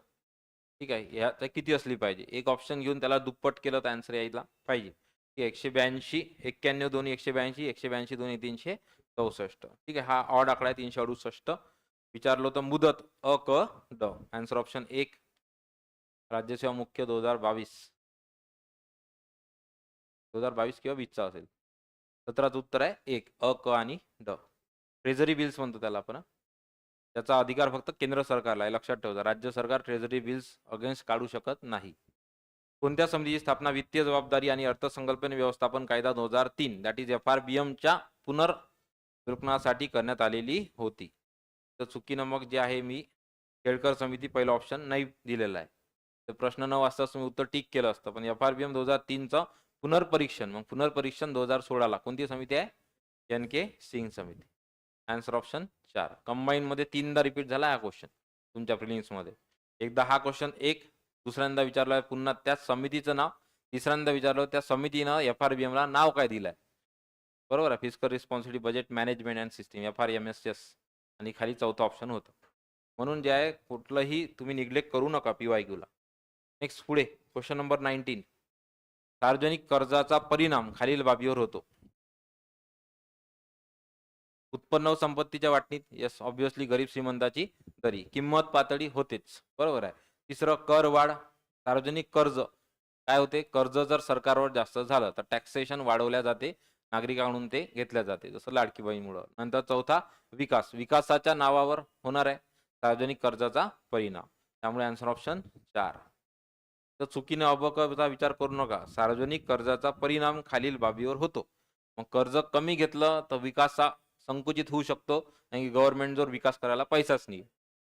ठीक आहे. यात किती असली पाहिजे? एक ऑप्शन घेऊन त्याला दुप्पट केलं तर आन्सर यायला पाहिजे. 182, 91 2 182, 182 2 300, 64. ठीक आहे, हा ऑड आकडा आहे 368. विचारलं होतं मुदत अ क ड. आन्सर ऑप्शन 1 राज्यसेवा मुख्य 2022 किंवा 20चा असेल. 17चं उत्तर आहे 1 अ क आणि ड. ट्रेझरी बिल्स म्हणतो त्याला आपण. त्याचा अधिकार फक्त केंद्र सरकारला आहे, लक्षात ठेवा. राज्य सरकार ट्रेझरी बिल्स अगेन्स्ट काढू शकत नाही. कोणत्या समितीची स्थापना वित्तीय जबाबदारी आणि अर्थसंकल्पन व्यवस्थापन कायदा 2003 दॅट इज FRBMच्या पुनर्विलोकनासाठी करण्यात आलेली होती. तर चुकीनं मग जे आहे मी केळकर समिती पहिला ऑप्शन नाही दिलेला आहे. तर प्रश्न न वाचता तुम्ही उत्तर टिक केलं असतं, पण FRBM 2003चं पुनर्परीक्षण, मग पुनर्परीक्षण 2016ला कोणती समिती आहे? NK सिंग समिती. Answer option 4. कंबाईन मध्ये 3दा रिपीट झाला हा क्वेश्चन तुमच्या प्रिलिम्स मध्ये. एकदा हा क्वेश्चन दुसऱ्यांदा विचारलं पुन्हा त्याच समितीचं नाव, तिसऱ्यांदा विचारलं त्या समितीनं FRBM ला नाव काय दिलंय. बरोबर आहे, physical responsibility budget management and system FRMSS, आणि खाली चौथा ऑप्शन होतं. म्हणून जे आहे कुठलंही तुम्ही निग्लेक्ट करू नका PYQ ला. नेक्स्ट पुढे क्वेश्चन नंबर 19. सार्वजनिक कर्जाचा परिणाम खालील बाबीवर होतो. उत्पन्न व संपत्तीच्या वाटणीत, यस ऑब्विसली गरीब श्रीमंताची दरी. किंमत पातळी होतेच, बरोबर आहे. तिसरं कर वाढ. सार्वजनिक कर्ज काय होते? कर्ज जर सरकारवर जास्त झालं तर टॅक्सेशन वाढवल्या जाते, नागरिकांकडून ते घेतल्या जाते, जसं लाडकी बहीणमुळं. नंतर चौथा विकास. विकासाच्या नावावर होणार आहे सार्वजनिक कर्जाचा परिणाम. त्यामुळे आन्सर ऑप्शन 4. तर चुकीने अबकचा विचार करू नका. सार्वजनिक कर्जाचा परिणाम खालील बाबीवर होतो. मग कर्ज कमी घेतलं तर विकासा संकुचित होऊ शकतो, आणि गव्हर्नमेंट जर विकास करायला पैसाच नाही.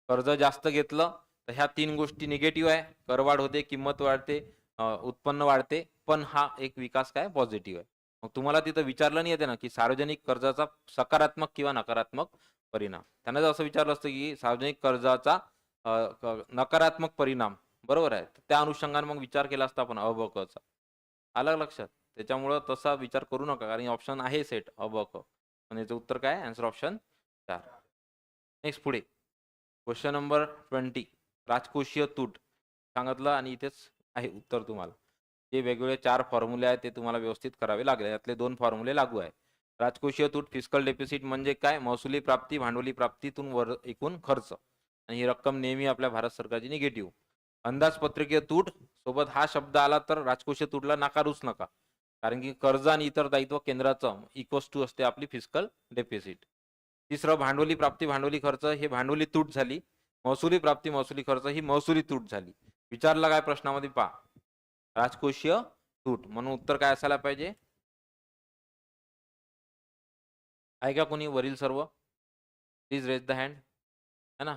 कर्ज जास्त घेतलं तर ह्या 3 गोष्टी निगेटिव्ह आहे. करवाढ होते, किंमत वाढते, उत्पन्न वाढते, पण हा एक विकास काय पॉझिटिव्ह आहे. मग तुम्हाला तिथं विचारलं नाही येते ना की सार्वजनिक कर्जाचा सकारात्मक किंवा नकारात्मक परिणाम. त्यांना जर असं विचारलं असतं की सार्वजनिक कर्जाचा नकारात्मक परिणाम, बरोबर आहे, त्या अनुषंगाने मग विचार केला असता आपण अबकचा. आलं लक्षात? त्याच्यामुळं तसा विचार करू नका, कारण ऑप्शन आहे सेट अबक. आणि याचं उत्तर काय? Answer option 4. नेक्स्ट पुढे क्वेश्चन नंबर 20. राजकोषीय तूट सांगितलं, आणि इथेच आहे उत्तर तुम्हाला. जे वेगवेगळे 4 फॉर्म्युले आहेत ते तुम्हाला व्यवस्थित करावे लागले. यातले 2 फॉर्म्युले लागू आहे. राजकोषीय तूट फिस्कल डेफिसिट म्हणजे काय? महसुली प्राप्ती, भांडवली प्राप्तीतून वर एकूण खर्च, आणि ही रक्कम नेहमी आपल्या भारत सरकारची निगेटिव्ह. अंदाजपत्रकीय तूट सोबत हा शब्द आला तर राजकोषीय तूटला नाकारूच नका, कारण की कर्ज आणि इतर दायित्व केंद्राचं इक्वल्स टू असते आपली फिस्कल डेफिसिट. तिसरं भांडवली प्राप्ती, भांडवली खर्च हे भांडवली तूट झाली. महसुली प्राप्ती, महसुली खर्च ही महसुली तूट झाली. विचारला काय प्रश्नामध्ये पहा, राजकोषीय तूट, म्हणून उत्तर काय असायला पाहिजे? आहे का कोणी वरील सर्व? Please raise the hand. है ना?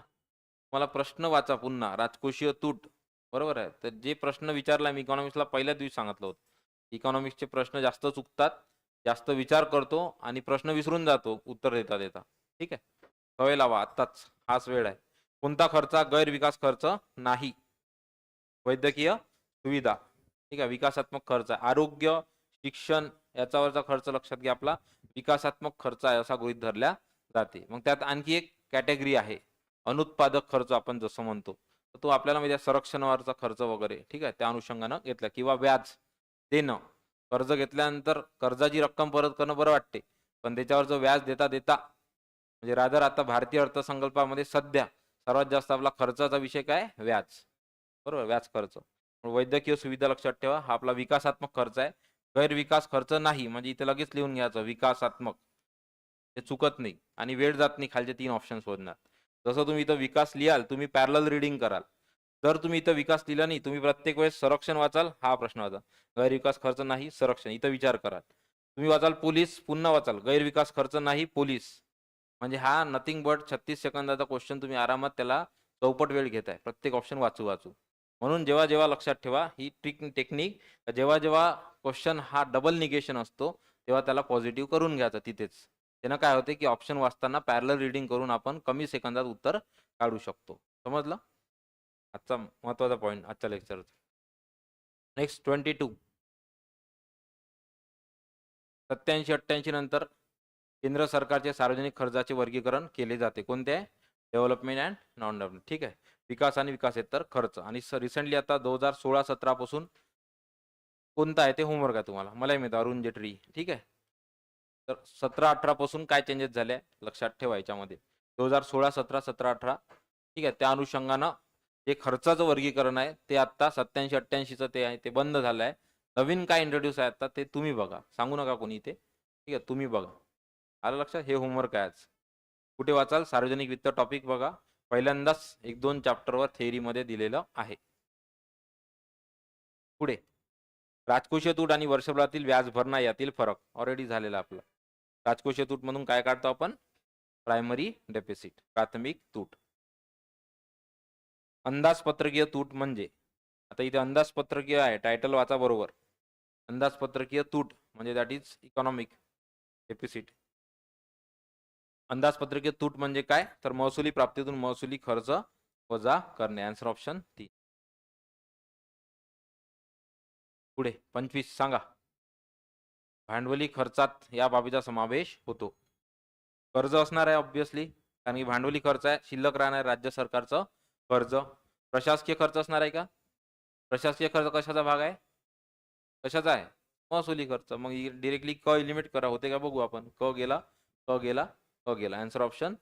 मला प्रश्न वाचा पुन्हा. राजकोषीय तूट, बरोबर आहे. तर जे प्रश्न विचारला मी इकॉनॉमिक्सला पहिल्या दिवशी सांगितलं होतं. इकॉनॉमिक्सचे प्रश्न जास्त चुकतात, जास्त विचार करतो आणि प्रश्न विसरून जातो उत्तर देता देता. ठीक आहे, सवय लावा आत्ताच, हाच वेळ आहे. कोणता खर्च गैरविकास खर्च नाही? वैद्यकीय सुविधा, ठीक आहे, विकासात्मक खर्च आहे. आरोग्य, शिक्षण याच्यावरचा खर्च लक्षात घ्या, आपला विकासात्मक खर्च आहे असा गृहीत धरल्या जाते. मग त्यात आणखी एक कॅटेगरी आहे, अनुत्पादक खर्च आपण जसं म्हणतो. तर तो आपल्याला म्हणजे संरक्षणावरचा खर्च वगैरे, ठीक आहे, त्या अनुषंगानं घेतला. किंवा व्याज देणं, कर्ज घेतल्यानंतर कर्जाची रक्कम परत करणं बरं वाटते, पण त्याच्यावरचं व्याज देता देता, म्हणजे रादर आता भारतीय अर्थसंकल्पामध्ये सध्या सर्वात जास्त आपला खर्चाचा विषय काय? व्याज, बरोबर, व्याज खर्च. वैद्यकीय सुविधा लक्षात ठेवा, हा आपला विकासात्मक खर्च आहे. गैरविकास खर्च नाही म्हणजे इथे लगेच लिहून घ्यायचं विकासात्मक, ते चुकत नाही आणि वेळ जात नाही खालचे 3 ऑप्शन शोधण्यात. जसं तुम्ही इथं विकास लिहाल, तुम्ही पॅरलल रीडिंग कराल. जर तुम्ही इथं विकास लिहिला नाही, तुम्ही प्रत्येक वेळेस संरक्षण वाचाल, हा प्रश्न वाचा. गैरविकास खर्च नाही, संरक्षण, इथं विचार कराल. तुम्ही वाचाल पोलीस, पुन्हा वाचाल गैरविकास खर्च नाही, पोलीस, म्हणजे हा नथिंग बट 36 सेकंदाचा क्वेश्चन, तुम्ही आरामात त्याला चौपट वेळ घेताय प्रत्येक ऑप्शन वाचू वाचू. म्हणून जेव्हा जेव्हा लक्षात ठेवा ही टेक्निक, जेव्हा जेव्हा क्वेश्चन हा डबल निगेशन असतो तेव्हा त्याला पॉझिटिव्ह करून घ्यायचं तिथेच. त्यानं काय होते की ऑप्शन वाचताना पॅरलल रीडिंग करून आपण कमी सेकंदात उत्तर काढू शकतो. समजलं? आजचा महत्वाचा पॉईंट आजच्या लेक्चरचा. नेक्स्ट 22. 87-88 नंतर केंद्र सरकारचे सार्वजनिक खर्चाचे वर्गीकरण केले जाते. कोणते आहे? डेव्हलपमेंट अँड नॉन डेव्हलपमेंट, ठीक आहे, विकास आणि विकासेतर खर्च. आणि रिसेंटली आता 2016-17 पासून कोणता आहे ते होमवर्क आहे तुम्हाला. मलाही मिळतं अरुण जेटली, ठीक आहे. तर 17-18 पासून काय चेंजेस झाले लक्षात ठेवा याच्यामध्ये. 2016-17, 17-18 ठीक आहे. त्या अनुषंगानं जे खर्चाचं वर्गीकरण आहे ते आता 87-88चं ते आहे ते बंद झालं आहे. नवीन काय इंट्रोड्यूस आहे आता ते तुम्ही बघा. सांगू नका कोणी ते. ठीक आहे. तुम्ही बघा. आलं लक्षात? हे होमवर्क आहे आज. कुठे वाचाल? सार्वजनिक वित्त टॉपिक बघा. पहिल्यांदाच 1-2 चॅप्टरवर थेअरीमध्ये दिलेलं आहे. पुढे राजकोषीय तूट आणि वर्षभरातील व्याज भरणा यातील फरक ऑलरेडी झालेला आपला. राजकोषीय तूट म्हणून काय काढतो आपण? प्रायमरी डेफिसिट, प्राथमिक तूट. अंदाजपत्रकीय तूट म्हणजे आता इथे अंदाजपत्रकीय आहे, टायटल वाचा बरोबर. अंदाजपत्रकीय तूट म्हणजे दॅट इज इकॉनॉमिक डेफिसिट. अंदाजपत्रकीय तूट म्हणजे काय? तर महसुली प्राप्तीतून महसुली खर्च वजा करणे. Answer option 3. पुढे 25 सांगा. भांडवली खर्चात या बाबीचा समावेश होतो. कर्ज असणार आहे ऑब्विसली, कारण की भांडवली खर्च आहे. शिल्लक राहणार राज्य सरकारचं कर्ज. प्रशासकीय खर्च असणार आहे का? प्रशासकीय खर्च कशाचा भाग आहे? कशाचा आहे? महसुली खर्च. मग डिरेक्टली क एलिमिनेट करा. होते का बघू आपण. क गेला, क गेला, क गेला. Answer option.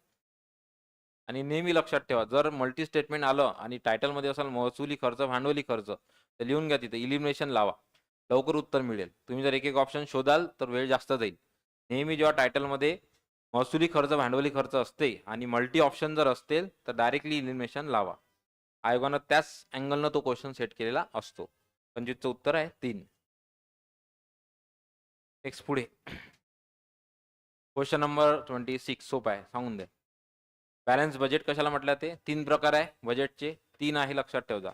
आणि नेहमी लक्षात ठेवा, जर मल्टी स्टेटमेंट आलं आणि टायटल मध्ये असेल महसुली खर्च, भांडवली खर्च, तर लिहून घ्या तिथे इलिमिनेशन लावा. लवकर उत्तर मिळेल. तुम्ही जर एक एक ऑप्शन शोधाल तर वेळ जास्त जाईल. नेहमी जेव्हा टायटलमध्ये महसुली खर्च, भांडवली खर्च असते आणि मल्टी ऑप्शन जर असतील तर डायरेक्टली इलिमिनेशन लावा. आयोगानं त्याच अँगलनं तो क्वेश्चन सेट केलेला असतो. 25चं उत्तर आहे 3. नेक्स्ट पुढे क्वेश्चन नंबर 26 सोपा आहे, सांगून द्या. बॅलन्स बजेट कशाला म्हटलं? ते 3 प्रकार आहे बजेटचे. 3 आहे लक्षात ठेवा.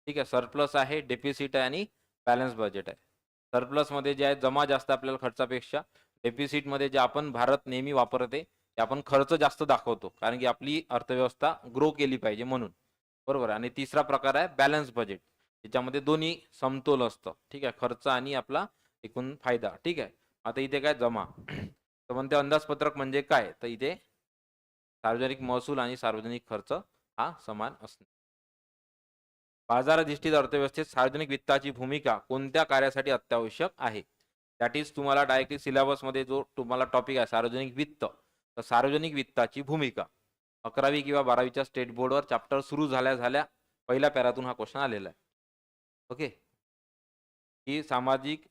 ठीक आहे. सरप्लस आहे, डेफिसिट आहे आणि बॅलन्स बजेट आहे. सरप्लस मध्ये जे आहे जमा जास्त आपल्याला खर्चापेक्षा. डेफिसिट मध्ये जे आपण भारत नेहमी वापरते ते आपण खर्च जास्त दाखवतो, कारण की आपली अर्थव्यवस्था ग्रो केली पाहिजे म्हणून. बरोबर. आणि तिसरा प्रकार आहे बॅलन्स बजेट. त्याच्यामध्ये दोन्ही समतोल असतं. ठीक आहे. खर्च आणि आपला एकूण फायदा. ठीक आहे. आता इथे काय जमा तर म्हणते अंदाजपत्रक म्हणजे काय? तर इथे सार्वजनिक महसूल आणि सार्वजनिक खर्च हा समान असणे. बाजाराधिष्ठित अर्थव्यवस्थेत सार्वजनिक वित्ताची भूमिका कोणत्या कार्यासाठी अत्यावश्यक आहे? दॅट इज तुम्हाला डायरेक्टली सिलेबस मध्ये जो तुम्हाला टॉपिक आहे सार्वजनिक वित्त, तर सार्वजनिक वित्ताची भूमिका 11वी किंवा 12वीच्या स्टेट बोर्डवर चॅप्टर सुरू झाल्या पहिल्या पॅरातून हा क्वेश्चन आलेला आहे. ओके. की सामाजिक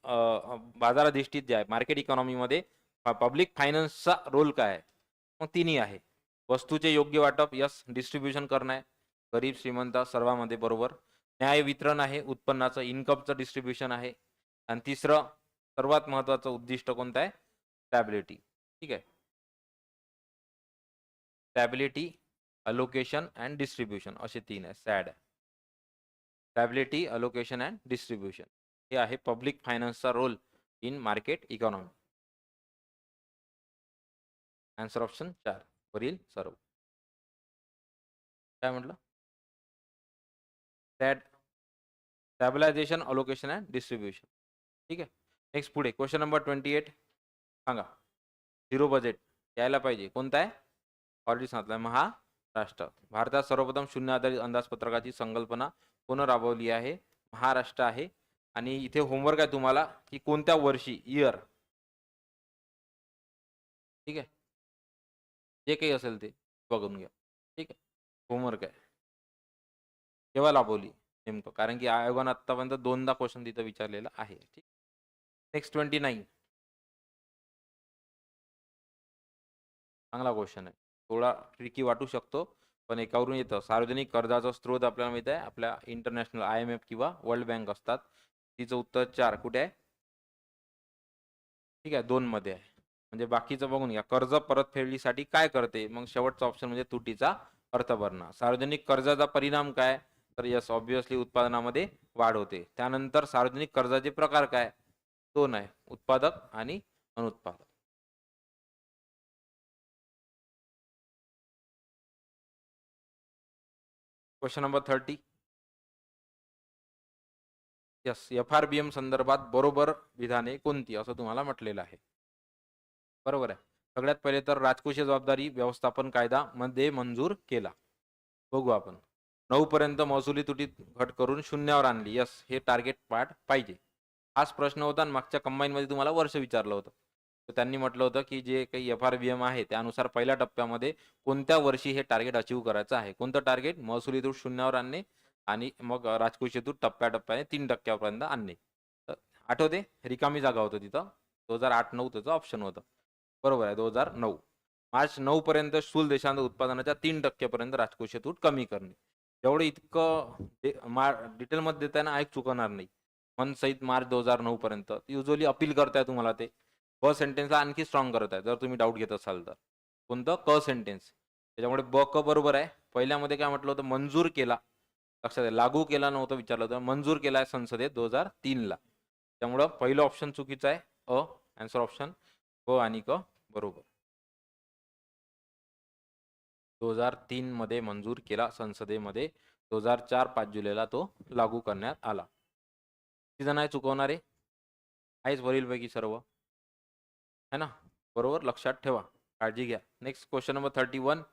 बाजाराधिष्ठित जे आहे मार्केट इकॉनॉमीमध्ये पब्लिक फायनान्सचा रोल काय आहे? मग तिन्ही आहे. वस्तूचे योग्य वाटप, यस. डिस्ट्रीब्युशन करणं आहे, गरीब श्रीमंत सर्वांमध्ये, बरोबर. न्याय वितरण आहे, उत्पन्नाचं इन्कमचं डिस्ट्रीब्युशन आहे. आणि तिसरं सर्वात महत्वाचं उद्दिष्ट कोणतं आहे? स्टॅबिलिटी. ठीक आहे. स्टॅबिलिटी, अलोकेशन अँड डिस्ट्रीब्युशन असे 3 आहे. Sad. Stability, allocation and distribution हे आहे पब्लिक फायनान्सचा role in market economy. Answer option 4 वरील सर्व. काय म्हटलं? Stabilization, allocation and distribution. ठीक आहे. नेक्स्ट पुढे क्वेश्चन नंबर 28 सांगा. झिरो बजेट यायला पाहिजे. कोणता आहे? ऑलरेडी सांगितलं, महाराष्ट्र. भारतात सर्वप्रथम शून्य आधारित अंदाजपत्रकाची संकल्पना कोण राबवली आहे? महाराष्ट्र आहे. आणि इथे होमवर्क आहे तुम्हाला की कोणत्या वर्षी, इयर. ठीक आहे. जे काही असेल ते बघून घ्या. ठीक आहे. होमवर्क आहे. केव्हा राबवली नेमकं, कारण की आयोगानं आतापर्यंत 2दा क्वेश्चन तिथं विचारलेला आहे. ठीक. नेक्स्ट 29 चांगला क्वेश्चन आहे. थोडा ट्रिकी वाटू शकतो पण एकावरून येतं. सार्वजनिक कर्जाचा स्रोत आपल्याला माहित आहे आपल्या इंटरनॅशनल IMF किंवा वर्ल्ड बँक असतात. तिचं उत्तर 4 कुठे आहे? ठीक आहे. 2 मध्ये आहे. म्हणजे बाकीचं बघून घ्या. कर्ज परतफेडीसाठी काय करते? मग शेवटचा ऑप्शन म्हणजे तुटीचा अर्थ भरणा. सार्वजनिक कर्जाचा परिणाम काय? तर यस ऑब्विसली उत्पादनामध्ये वाढ होते. त्यानंतर सार्वजनिक कर्जाचे प्रकार काय? 2 आहे, उत्पादक आणि अनुत्पादक. Question number 30 yes. FRBM संदर्भात बरोबर विधाने कोणती असं तुम्हाला म्हटलेलं आहे. बरोबर आहे. सगळ्यात पहिले तर राजकोषीय जबाबदारी व्यवस्थापन कायदा मध्ये मंजूर केला. बघू आपण. 9 पर्यंत महसुली तुटीत घट करून शून्यावर आणली. यस, हे टार्गेट पार्ट पाहिजे. हाच प्रश्न होता आणि मागच्या कंबाईन मध्ये तुम्हाला वर्ष विचारलं होतं. तर त्यांनी म्हटलं होतं की जे काही FRBM आहे त्यानुसार पहिल्या टप्प्यामध्ये कोणत्या वर्षी हे टार्गेट अचीव्ह करायचं आहे. कोणतं टार्गेट? महसुली तूट शून्यावर आणणे आणि मग राजकोषीय तूट टप्प्याटप्प्याने 3% आणणे. तर आठवते? रिकामी जागा होतं तिथं. 2008-9 त्याचं ऑप्शन होतं. बरोबर आहे 2009. मार्च 9 पर्यंत स्थूल देशांत उत्पादनाच्या 3% पर्यंत राजकोषीय तूट कमी करणे. जेवढं इतकं डिटेलमध्ये देताना ऐक चुकवणार नाही. सहित मार्च 2009 पर्यंत युजली अपील करताय तुम्हाला ते. क सेंटेन्सला आणखी स्ट्रॉंग करत आहे जर तुम्ही डाऊट घेत असाल तर. कोणतं? क सेंटेन्स. त्याच्यामुळे ब क बरोबर आहे. पहिल्यामध्ये काय म्हटलं होतं? मंजूर केला. लक्षात आहे. लागू केला नव्हतं विचारलं होतं. मंजूर केला आहे संसदेत 2003ला. त्यामुळं पहिलं ऑप्शन चुकीचं आहे. आन्सर ऑप्शन क आणि क बरोबर. 2003 मध्ये मंजूर केला संसदेमध्ये. 2004 5 जुलैला तो लागू करण्यात आला. किती जण आहे चुकवणारे? आहेच वरीलपैकी सर्व. है ना? बरोबर लक्षात ठेवा. काळजी घ्या. Next question number 31.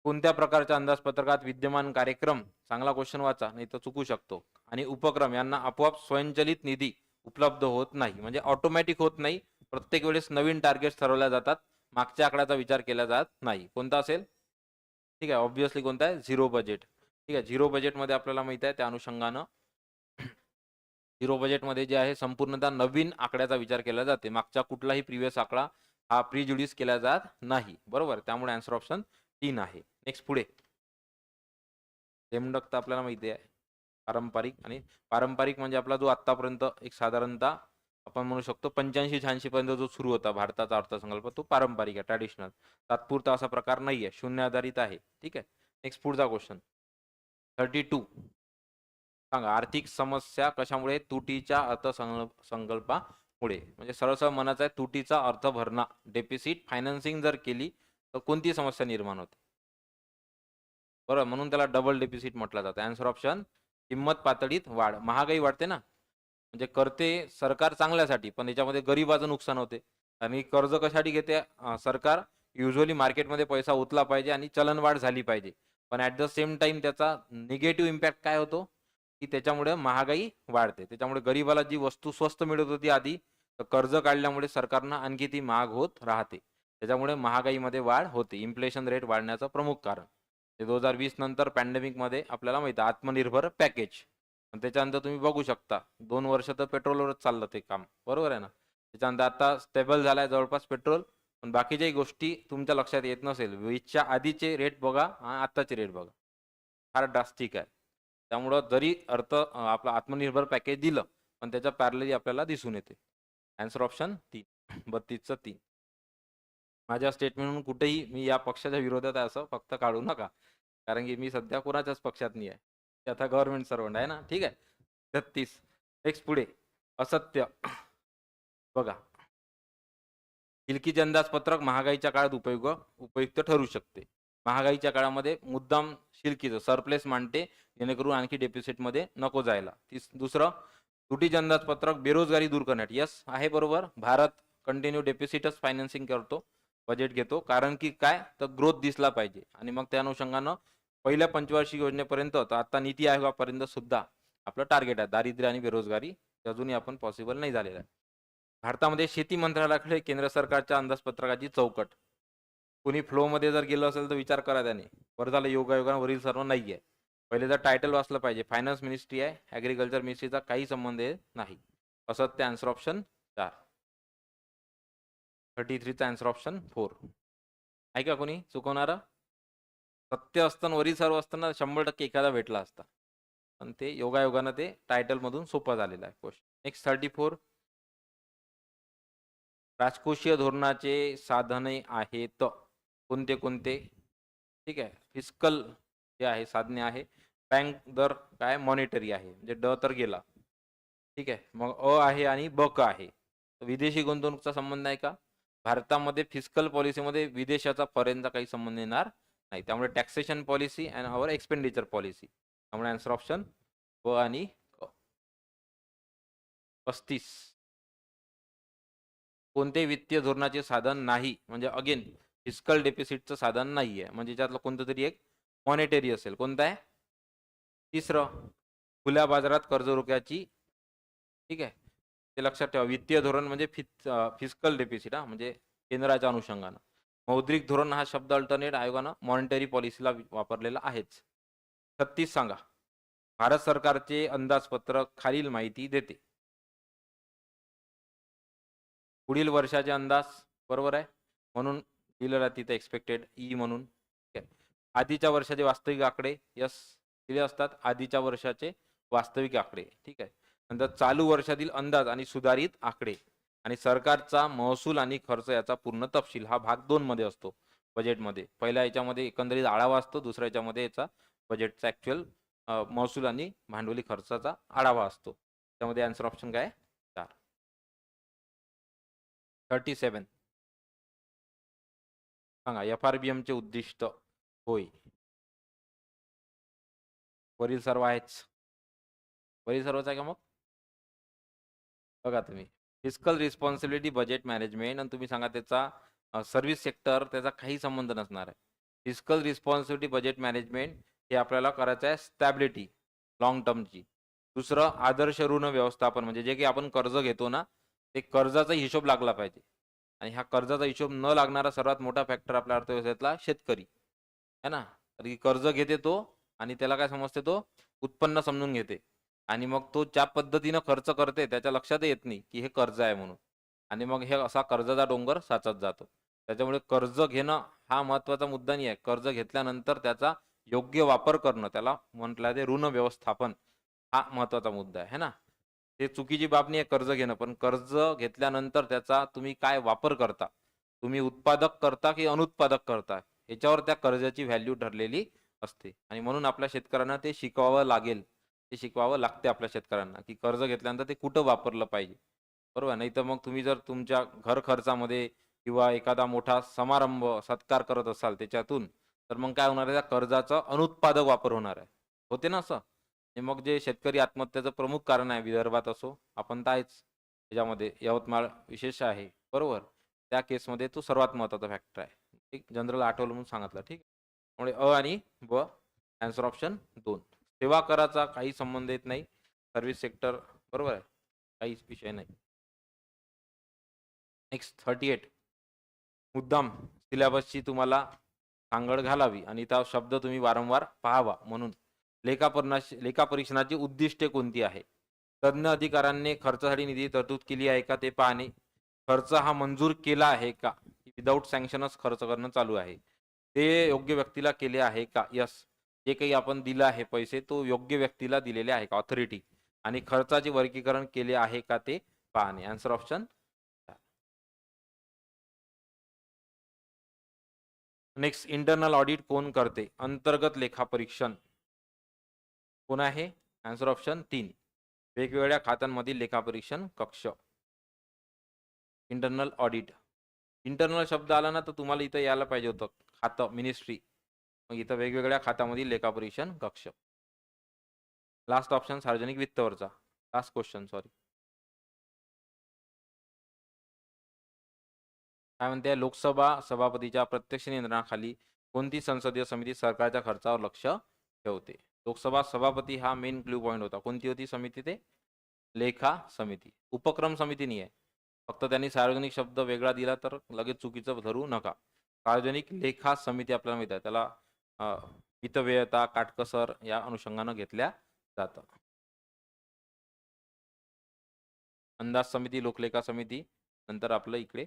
कोणत्या प्रकारच्या अंदाजपत्रकात विद्यमान कार्यक्रम, चांगला क्वेश्चन वाचा नाही तर चुकू शकतो, आणि उपक्रम यांना आपोआप स्वयंचलित निधी उपलब्ध होत नाही, म्हणजे ऑटोमॅटिक होत नाही. प्रत्येक वेळेस नवीन टार्गेट्स ठरवल्या जातात. मागच्या आकड्याचा विचार केला जात नाही. कोणता असेल? ठीक आहे. ऑब्व्हियसली कोणता आहे? Zero budget. ठीक आहे. झिरो बजेटमध्ये आपल्याला माहिती आहे त्या अनुषंगानं झिरो बजेटमध्ये जे आहे संपूर्णतः नवीन आकड्याचा विचार केला जाते. मागचा कुठलाही प्रिव्हियस आकडा हा प्रिज्युडिस केला जात नाही. बरोबर. त्यामुळे आन्सर ऑप्शन 3 आहे. नेक्स्ट पुढे. नेमणूक तर आपल्याला माहिती आहे. पारंपरिक म्हणजे आपला जो आतापर्यंत एक साधारणतः आपण म्हणू शकतो 85-86 पर्यंत जो सुरू होता भारताचा अर्थसंकल्प तो पारंपरिक आहे, ट्रॅडिशनल. तात्पुरता असा प्रकार नाही आहे, शून्य आधारित आहे. ठीक आहे. नेक्स्ट पुढचा क्वेश्चन 32. सांगा आर्थिक समस्या कशामुळे? तुटीच्या अर्थसंकल्पामुळे. म्हणजे सरळ सरळ म्हणायचं आहे तुटीचा अर्थ भरणा, डेफिसिट फायनान्सिंग जर केली तर कोणती समस्या निर्माण होते? बरोबर. म्हणून त्याला डबल डेफिसिट म्हटलं जातं. आन्सर ऑप्शन किंमत पातळीत वाढ. महागाई वाढते ना, म्हणजे करते सरकार चांगल्यासाठी पण याच्यामध्ये गरिबाचं नुकसान होते. आणि कर्ज कशासाठी घेते सरकार? युजली मार्केटमध्ये पैसा ओतला पाहिजे आणि चलनवाढ झाली पाहिजे. पण ॲट द सेम टाइम त्याचा निगेटिव्ह इम्पॅक्ट काय होतो की त्याच्यामुळे महागाई वाढते. त्याच्यामुळे गरिबाला जी वस्तू स्वस्त मिळत होती आधी, तर कर्ज काढल्यामुळे सरकारनं आणखी ती महाग होत राहते. त्याच्यामुळे महागाईमध्ये वाढ होते. इन्फ्लेशन रेट वाढण्याचं प्रमुख कारण. 2020 नंतर पॅन्डेमिकमध्ये आपल्याला माहिती आहे आत्मनिर्भर पॅकेज. आणि त्याच्यानंतर तुम्ही बघू शकता 2 वर्ष तर पेट्रोलवरच चाललं ते काम. बरोबर आहे ना? त्याच्यानंतर आता स्टेबल झालाय जवळपास पेट्रोल. पण बाकीच्याही गोष्टी तुमच्या लक्षात येत नसेल. 20च्या आधीचे रेट बघा आणि आत्ताचे रेट बघा. फार ड्रास्टिक आहे. त्यामुळं जरी आपलं आत्मनिर्भर पॅकेज दिलं पण त्याच्या पॅरलली आपल्याला दिसून येते. Answer option 3. 32चं 3. माझ्या स्टेटमेंट कुठेही मी या पक्षाच्या विरोधात आहे असं फक्त काढू नका. कारण की मी सध्या कोणाच्याच पक्षात नाही आहे. ते आता गव्हर्नमेंट सर्वंट आहे ना. ठीक आहे. 36. नेक्स्ट पुढे. असत्य. बघा. किलकीचे अंदाजपत्रक महागाईच्या काळात उपयुक्त ठरू शकते. महागाईच्या काळामध्ये मुद्दाम शिल्कीचं सरप्लेस मांडते जेणेकरून आणखी डेफिसिटमध्ये नको जायला. दुसरं तुटीचे अंदाजपत्रक बेरोजगारी दूर करण्यात. यस आहे बरोबर. भारत कंटिन्यू डेफिसिटच फायनान्सिंग करतो, बजेट घेतो. कारण की काय तर ग्रोथ दिसला पाहिजे. आणि मग त्या अनुषंगानं पहिल्या पंचवार्षिक योजनेपर्यंत तर आता नीती आयोगापर्यंत सुद्धा आपलं टार्गेट आहे दारिद्र्य आणि बेरोजगारी अजूनही आपण पॉसिबल नाही झालेलं आहे. भारतामध्ये शेती मंत्रालयाकडे केंद्र सरकारच्या अंदाजपत्रकाची चौकट. कुणी फ्लोमध्ये जर गेलं असेल तर विचार करा त्याने. बरं झालं योगायोगावरील सर्व नाही आहे. पहिले जर टायटल वाचलं पाहिजे. फायनान्स मिनिस्ट्री आहे, ॲग्रिकल्चर मिनिस्ट्रीचा काही संबंध नाही. असं ते आन्सर ऑप्शन 4. 33चा आन्सर ऑप्शन 4 आहे का कोणी चुकवणारा? सत्य असताना वरील सर्व असताना 100% एखादा भेटला असता. पण ते योगायोगानं ते टायटलमधून सोपं झालेलं आहे क्वेश्चन. नेक्स्ट 34. राजकोषीय धोरणाचे साधने आहेत कोणते कोणते? ठीक आहे. फिस्कल जे आहे साधने आहे. बँक दर काय मॉनिटरी आहे म्हणजे ड तर गेला. ठीक आहे. मग आहे आणि क आहे. विदेशी गुंतवणूकचा संबंध आहे का? भारतामध्ये फिस्कल पॉलिसीमध्ये विदेशाचा फॉरेनचा काही संबंध येणार नाही. त्यामुळे taxation policy and our expenditure policy. त्यामुळे आन्सर ऑप्शन ब आणि क. 35. कोणते वित्तीय धोरणाचे साधन नाही म्हणजे अगेन फिस्कल डेफिसिटचं साधन नाहीये. म्हणजे त्यातलं कोणतं तरी एक मॉनिटरी असेल. कोणतं आहे? तिसरं खुल्या बाजारात कर्ज रोख्याची. ठीक आहे. ते लक्षात ठेवा. वित्तीय धोरण म्हणजे फिस्कल डेफिसिट म्हणजे केंद्राच्या अनुषंगानं. मौद्रिक धोरण हा शब्द अल्टरनेट आयोगानं मॉनिटरी पॉलिसीला वापरलेला आहेच. 36 सांगा. भारत सरकारचे अंदाजपत्रक खालील माहिती देते. पुढील वर्षाचे अंदाज बरोबर आहे, म्हणून दिलेला तिथे एक्सपेक्टेड ई म्हणून. ठीक आहे. आधीच्या वर्षाचे वास्तविक आकडे यस दिले असतात, आधीच्या वर्षाचे वास्तविक आकडे. ठीक आहे. नंतर चालू वर्षातील अंदाज आणि सुधारित आकडे आणि सरकारचा महसूल आणि खर्च याचा पूर्ण तपशील हा भाग 2 मध्ये असतो बजेटमध्ये. पहिल्या याच्यामध्ये एकंदरीत आढावा असतो, दुसऱ्या याच्यामध्ये याचा बजेटचा ऍक्च्युअल महसूल आणि भांडवली खर्चाचा आढावा असतो. त्यामध्ये आन्सर ऑप्शन काय आहे? 4. 37 सांगा. FRBM चे उद्दिष्ट होय. वरील सर्व आहेच. वरील सर्वच आहे का मग? बघा तुम्ही. फिस्कल रिस्पॉन्सिबिलिटी, बजेट मॅनेजमेंट आणि तुम्ही सांगा त्याचा सर्व्हिस सेक्टर त्याचा काही संबंध नसणार आहे. फिस्कल रिस्पॉन्सिबिलिटी, बजेट मॅनेजमेंट हे आपल्याला करायचं आहे स्टॅबिलिटी लॉंग टर्मची. दुसरं आदर्श ऋण व्यवस्थापन म्हणजे जे काही आपण कर्ज घेतो ना, ते कर्जाचा हिशोब लागला पाहिजे. आणि ह्या कर्जाचा हिशोब न लागणारा सर्वात मोठा फॅक्टर आपल्या अर्थव्यवस्थेतला शेतकरी है ना. तर कर्ज घेते तो आणि त्याला काय समजते, तो उत्पन्न समजून घेते आणि मग तो ज्या पद्धतीनं खर्च करते त्याच्या लक्षात येत नाही की हे कर्ज आहे म्हणून. आणि मग हे असा कर्जाचा डोंगर साचत जातो. त्याच्यामुळे कर्ज घेणं हा महत्त्वाचा मुद्दा नाही आहे. कर्ज घेतल्यानंतर त्याचा योग्य वापर करणं, त्याला म्हटलं ते ऋण व्यवस्थापन, हा महत्त्वाचा मुद्दा आहे ना. ते चुकीची बाब नाही आहे कर्ज घेणं, पण कर्ज घेतल्यानंतर त्याचा तुम्ही काय वापर करता, तुम्ही उत्पादक करता की अनुत्पादक करता, याच्यावर त्या कर्जाची व्हॅल्यू ठरलेली असते. आणि म्हणून आपल्या शेतकऱ्यांना ते शिकवावं लागेल, ते शिकवावं लागते आपल्या शेतकऱ्यांना की कर्ज घेतल्यानंतर ते कुठं वापरलं पाहिजे. बरोबर. नाही तर मग तुम्ही जर तुमच्या घर खर्चामध्ये किंवा एखादा मोठा समारंभ सत्कार करत असाल त्याच्यातून, तर मग काय होणार आहे, त्या कर्जाचा अनुत्पादक वापर होणार आहे. होते ना असं. आणि मग जे शेतकरी आत्महत्येचं प्रमुख कारण आहे विदर्भात असो, आपण तर आहेच त्याच्यामध्ये, यवतमाळ विशेष आहे बरोबर. त्या केसमध्ये तो सर्वात महत्त्वाचा फॅक्टर आहे. एक जनरल आठवलं म्हणून सांगितलं. ठीक. त्यामुळे अ आणि ब आन्सर ऑप्शन 2. सेवा कराचा काही संबंध येत नाही, सर्व्हिस सेक्टर बरोबर आहे, काहीच विषय नाही. नेक्स्ट 38. मुद्दाम सिलेबसची तुम्हाला सांगड घालावी आणि त्या शब्द तुम्ही वारंवार पाहावा म्हणून लेखापरीक्षणाची उद्दिष्टे कोणती आहे? तज्ञ अधिकाऱ्यांनी खर्चासाठी निधी तरतूद केली आहे का ते पाहणे. खर्च हा मंजूर केला आहे का, विदाऊट सँक्शनच खर्च करणं चालू आहे, ते योग्य व्यक्तीला केले आहे का, यस, जे काही आपण दिलं आहे पैसे तो योग्य व्यक्तीला दिलेले आहे का, ऑथॉरिटी, आणि खर्चाचे वर्गीकरण केले आहे का ते पाहणे. Answer option. Next, internal audit कोण करते? अंतर्गत लेखापरीक्षण कोण आहे? Answer option 3. वेगवेगळ्या खात्यांमधील लेखापरीक्षण कक्ष. Internal audit. इंटरनल शब्द आला ना तर तुम्हाला इथं यायला पाहिजे होतं खातं, मिनिस्ट्री. मग इथं वेगवेगळ्या खात्यामधील लेखापरीक्षण कक्ष. लास्ट ऑप्शन सार्वजनिक वित्तवरचा. Last question sorry. काय म्हणते, लोकसभा सभापतीच्या प्रत्यक्ष नियंत्रणाखाली कोणती संसदीय समिती सरकारच्या खर्चावर लक्ष ठेवते? लोकसभा सभापती हा मेन क्ल्यू पॉईंट होता. कोणती होती समिती? ते लेखा समिती. उपक्रम समिती नाही आहे. फक्त त्यांनी सार्वजनिक शब्द वेगळा दिला तर लगेच चुकीचं धरू नका. सार्वजनिक लेखा समिती आपल्याला माहिती आहे, त्याला मितव्ययता, काटकसर या अनुषंगानं घेतल्या जातं. अंदाज समिती, लोकलेखा समिती, नंतर आपलं इकडे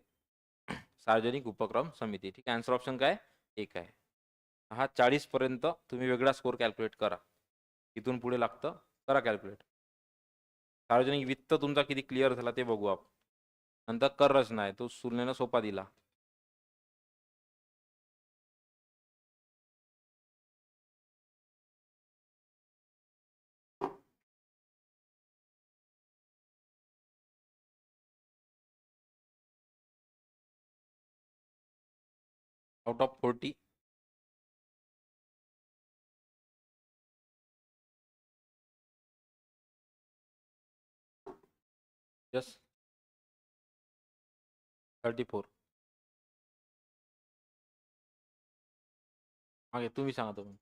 सार्वजनिक उपक्रम समिती. ठीक आहे. आन्सर ऑप्शन काय? 1 आहे. हा 40 पर्यंत तुम्ही वेगळा स्कोर कॅल्क्युलेट करा. इथून पुढे लागतं, करा कॅल्क्युलेट. सार्वजनिक वित्त तुमचा किती क्लिअर झाला ते बघू आपण. नंतर कर रचना आहे, तो सुलनेनं सोपा दिला. Out of 40. यस. 34. मागे तुम्ही सांगा तुम्ही.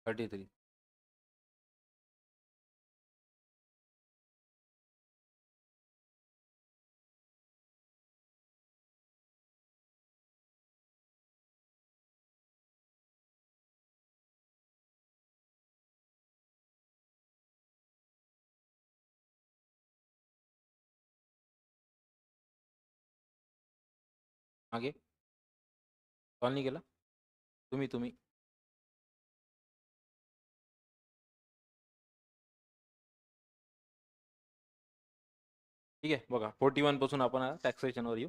33. मागे कॉल नाही केला तुम्ही. ठीक आहे, बघा 41 पासून आपण टॅक्सेशनवर येऊ.